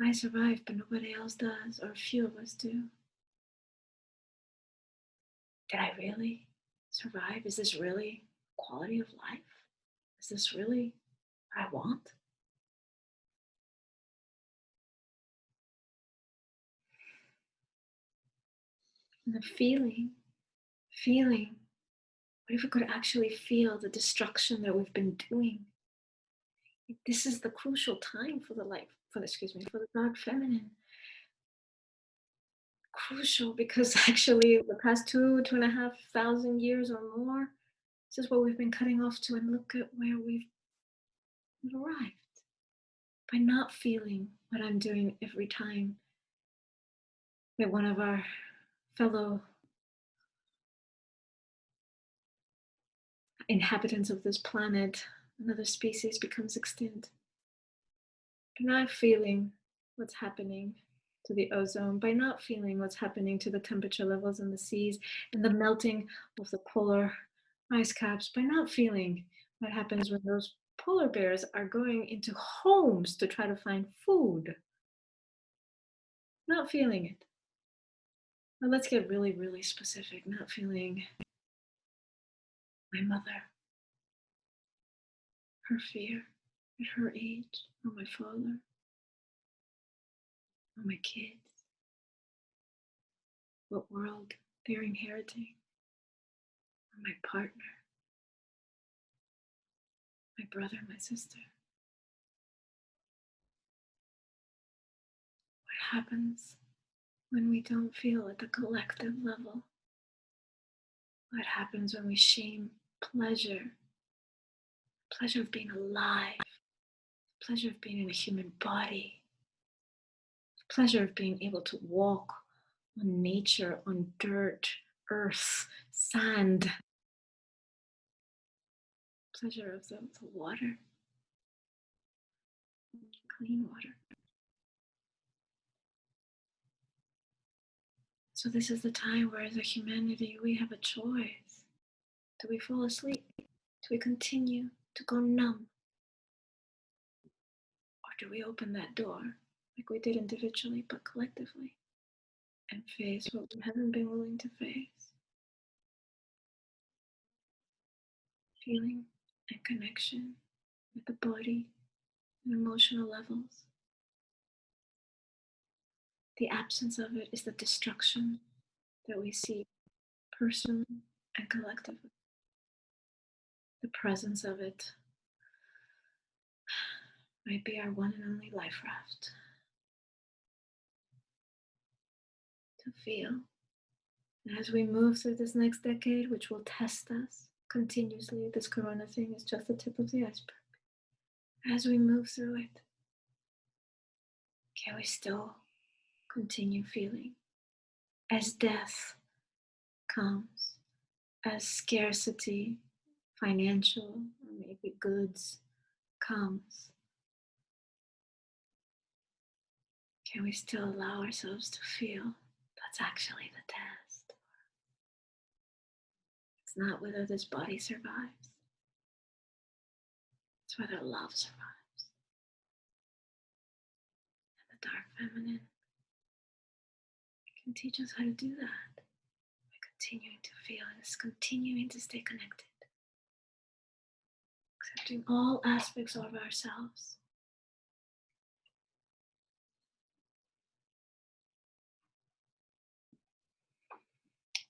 I survived, but nobody else does, or few of us do. Did I really survive? Is this really quality of life? Is this really what I want? And the feeling, what if we could actually feel the destruction that we've been doing? This is the crucial time for for the dark feminine. Crucial because actually the past 2,500 years or more, this is what we've been cutting off to, and look at where we've arrived. By not feeling what I'm doing every time that one of our fellow inhabitants of this planet, another species, becomes extinct. By not feeling what's happening to the ozone, by not feeling what's happening to the temperature levels in the seas and the melting of the polar ice caps, by not feeling what happens when those polar bears are going into homes to try to find food. Not feeling it. Now let's get really, really specific. Not feeling my mother, her fear at her age, or my father, or my kids, what world they're inheriting, or my partner, my brother, my sister. What happens when we don't feel at the collective level? What happens when we shame pleasure? Pleasure of being alive, pleasure of being in a human body, pleasure of being able to walk on nature, on dirt, earth, sand, pleasure of the water, clean water. So this is the time where as a humanity we have a choice. Do we fall asleep? Do we continue to go numb? Or do we open that door like we did individually but collectively and face what we haven't been willing to face? Feeling and connection with the body and emotional levels. The absence of it is the destruction that we see personally and collectively. The presence of it might be our one and only life raft. To feel. And as we move through this next decade, which will test us continuously, this corona thing is just the tip of the iceberg. As we move through it, can we still continue feeling? As death comes, as scarcity financial, or maybe goods comes, can we still allow ourselves to feel? That's actually the test. It's not whether this body survives, it's whether love survives. And the dark feminine can teach us how to do that by continuing to feel and continuing to stay connected, accepting all aspects of ourselves.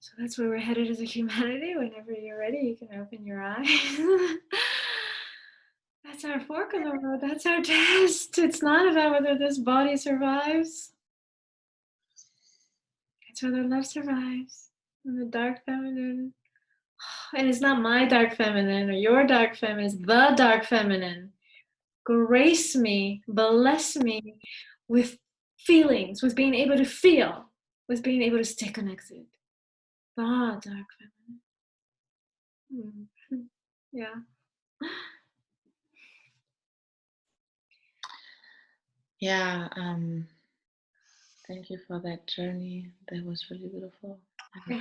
So that's where we're headed as a humanity. Whenever you're ready, you can open your eyes. That's our fork in the road. That's our test. It's not about whether this body survives. It's whether love survives. And the dark feminine. And it's not my dark feminine or your dark feminine. It's the dark feminine. Grace me, bless me with feelings, with being able to feel, with being able to stay connected. The dark feminine. Yeah. Yeah, thank you for that journey. That was really beautiful.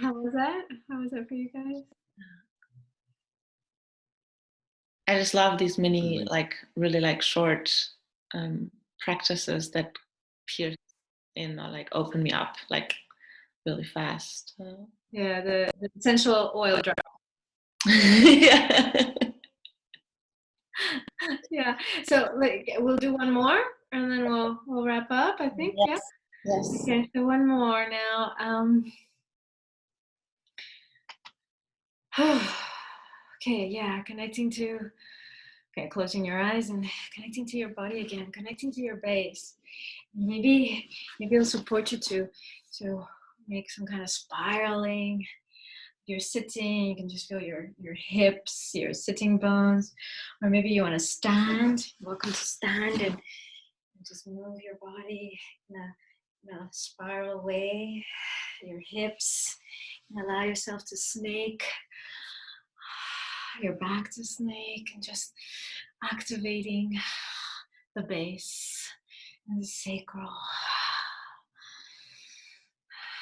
How was that? How was that for you guys? I just love these mini, really short practices that pierce in or open me up really fast. Yeah, the essential oil drop. Yeah. Yeah. So we'll do one more and then we'll wrap up, I think. Yes. Yeah. Yes. Okay, so one more now. Okay, yeah, closing your eyes and connecting to your body again, connecting to your base. Maybe it'll support you to make some kind of spiraling. You're sitting, you can just feel your hips, your sitting bones, or maybe you want to stand. Welcome to stand and just move your body in a spiral way, your hips, and allow yourself to snake, your back to snake, and just activating the base and the sacral.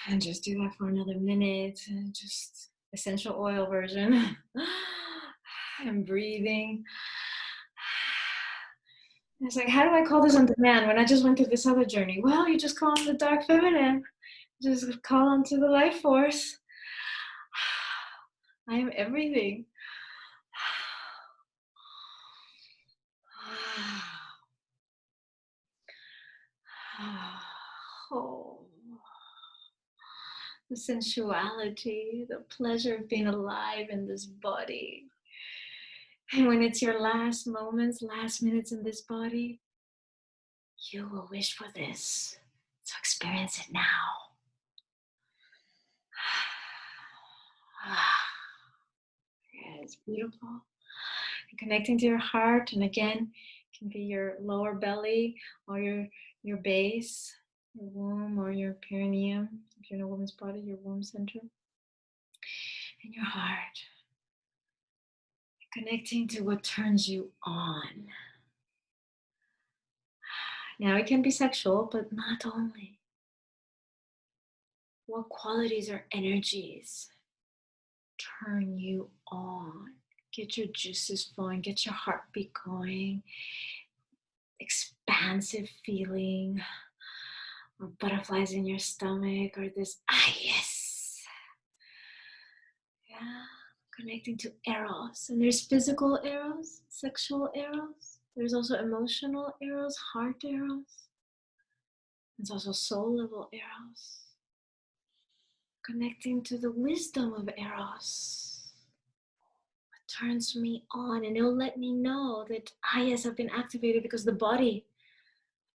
And just do that for another minute, and just essential oil version. And breathing. It's like, how do I call this on demand when I just went through this other journey? Well, you just call on the dark feminine. Just call onto the life force. I am everything. Oh, the sensuality, the pleasure of being alive in this body. And when it's your last moments, last minutes in this body, you will wish for this. So experience it now. Yeah, it's beautiful. And connecting to your heart, and again, it can be your lower belly or your base, your womb or your perineum. If you're in a woman's body, your womb center. And your heart. Connecting to what turns you on. Now it can be sexual, but not only. What qualities or energies turn you on? Get your juices flowing, get your heartbeat going, expansive feeling, or butterflies in your stomach, or this, yes. Yeah, connecting to eros. And there's physical eros, sexual eros. There's also emotional eros, heart eros. There's also soul level eros. Connecting to the wisdom of eros. What turns me on, and it'll let me know that yes, I've been activated, because the body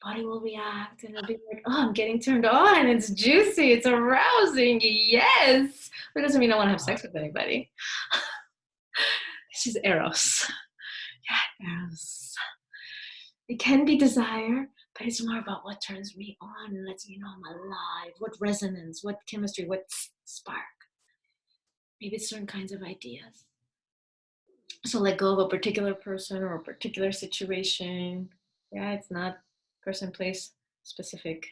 will react, and it'll be like, oh, I'm getting turned on, it's juicy, it's arousing, yes. But it doesn't mean I want to have sex with anybody. This is eros. Yeah, eros. It can be desire, but it's more about what turns me on and lets me know I'm alive, what resonance, what chemistry, what spark. Maybe it's certain kinds of ideas. So let go of a particular person or a particular situation. Yeah, it's not person, place specific.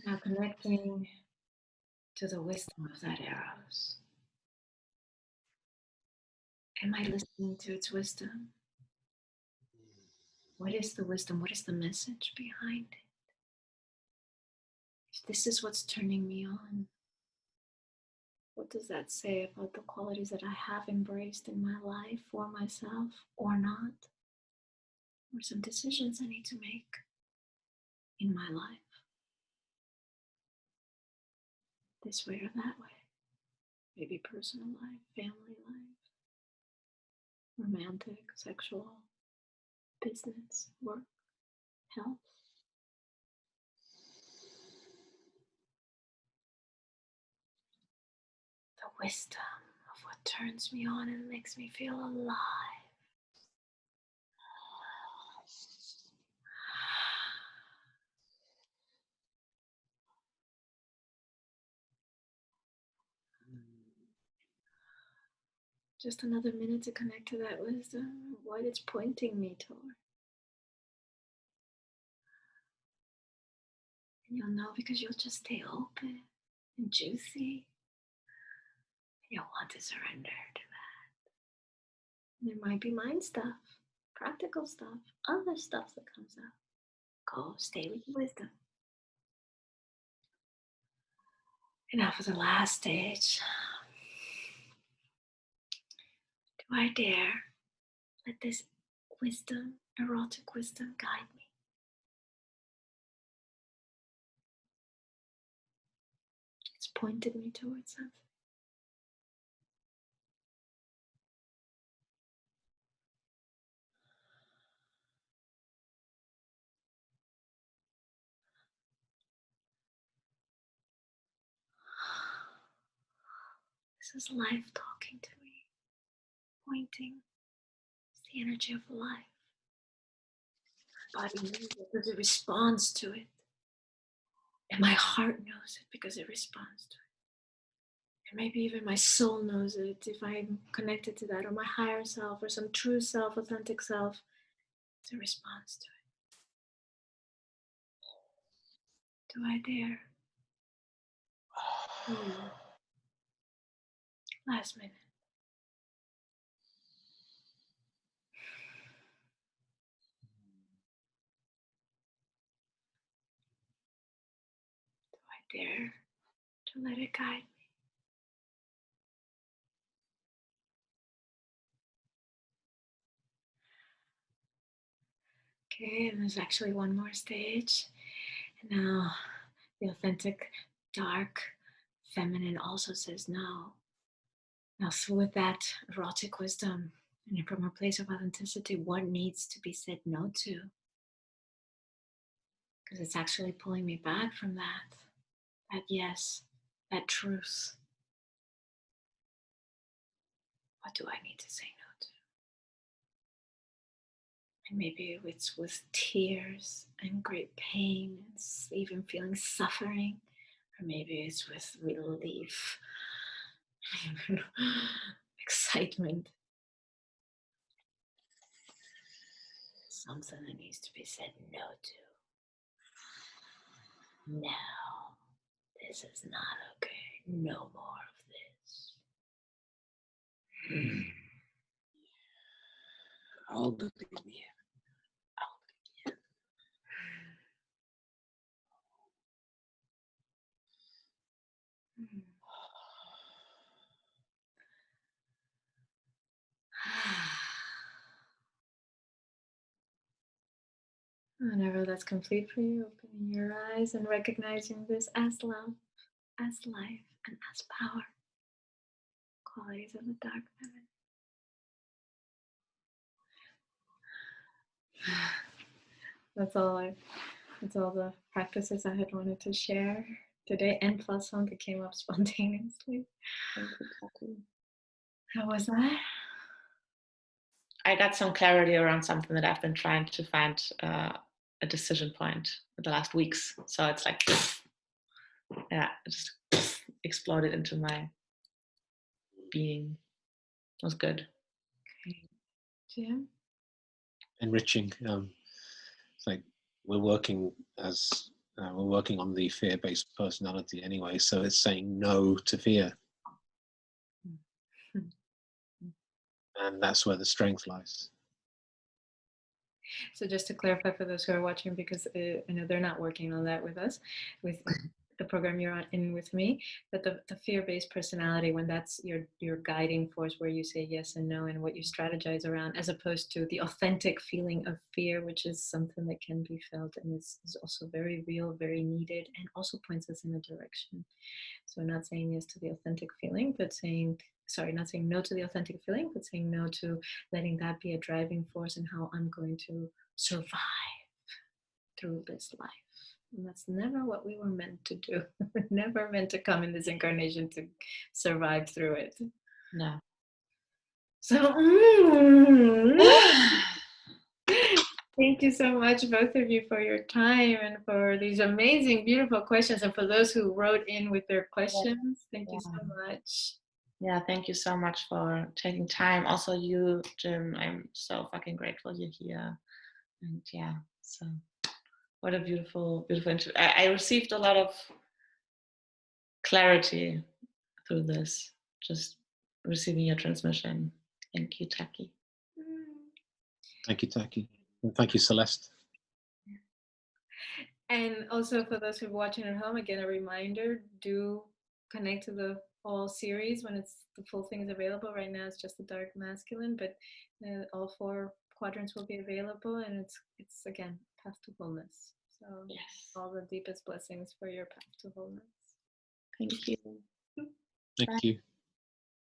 Now connecting to the wisdom of that arrows. Am I listening to its wisdom? What is the wisdom? What is the message behind it? If this is what's turning me on, what does that say about the qualities that I have embraced in my life for myself or not? Or some decisions I need to make in my life, this way or that way. Maybe personal life, family life, romantic, sexual, business, work, health. The wisdom of what turns me on and makes me feel alive. Just another minute to connect to that wisdom, what it's pointing me toward. And you'll know because you'll just stay open and juicy. And you'll want to surrender to that. And there might be mind stuff, practical stuff, other stuff that comes up. Go stay with the wisdom. And now for the last stage. Do I dare let this wisdom, erotic wisdom, guide me? It's pointed me towards something. This is life talking to me, pointing. It's the energy of life. My body knows it because it responds to it. And my heart knows it because it responds to it. And maybe even my soul knows it if I'm connected to that, or my higher self, or some true self, authentic self. It's a response to it. Do I dare? Last minute. Do I dare to let it guide me? Okay, and there's actually one more stage. And now the authentic, dark, feminine also says no. Now, with that erotic wisdom and from a place of authenticity, what needs to be said no to? Because it's actually pulling me back from that yes, that truth. What do I need to say no to? And maybe it's with tears and great pain, and even feeling suffering, or maybe it's with relief, excitement. Something that needs to be said no to. No, this is not okay. No more of this. I'll believe you. Whenever that's complete for you, opening your eyes and recognizing this as love, as life, and as power. Qualities of the dark feminine. That's all the practices I had wanted to share today, and plus one that came up spontaneously. Thank you, Taki'h. How was that? I got some clarity around something that I've been trying to find a decision point in the last weeks. So it's like, yeah, it just exploded into my being. It was good. Jim? Enriching. It's like we're working on the fear-based personality anyway, so it's saying no to fear. And that's where the strength lies. So just to clarify for those who are watching, because I know they're not working on that with us, with the program you're in with me, that the fear-based personality, when that's your guiding force, where you say yes and no and what you strategize around, as opposed to the authentic feeling of fear, which is something that can be felt and is also very real, very needed, and also points us in a direction. So not saying yes to the authentic feeling, but not saying no to the authentic feeling, but saying no to letting that be a driving force in how I'm going to survive through this life. And that's never what we were meant to do. We're never meant to come in this incarnation to survive through it. No. So, thank you so much, both of you, for your time and for these amazing, beautiful questions. And for those who wrote in with their questions, thank you so much. Yeah, thank you so much for taking time. Also you, Jim, I'm so fucking grateful you're here. And yeah, so what a beautiful, beautiful interview. I received a lot of clarity through this, just receiving your transmission. Thank you, Taki'h. Thank you, Taki'h. And thank you, Celeste. And also for those who are watching at home, again, a reminder, do connect to the whole series when the full thing is available. Right now it's just the dark masculine, but all 4 quadrants will be available, and it's again, path to wholeness. So yes, all the deepest blessings for your path to wholeness. Thank you. Thank you.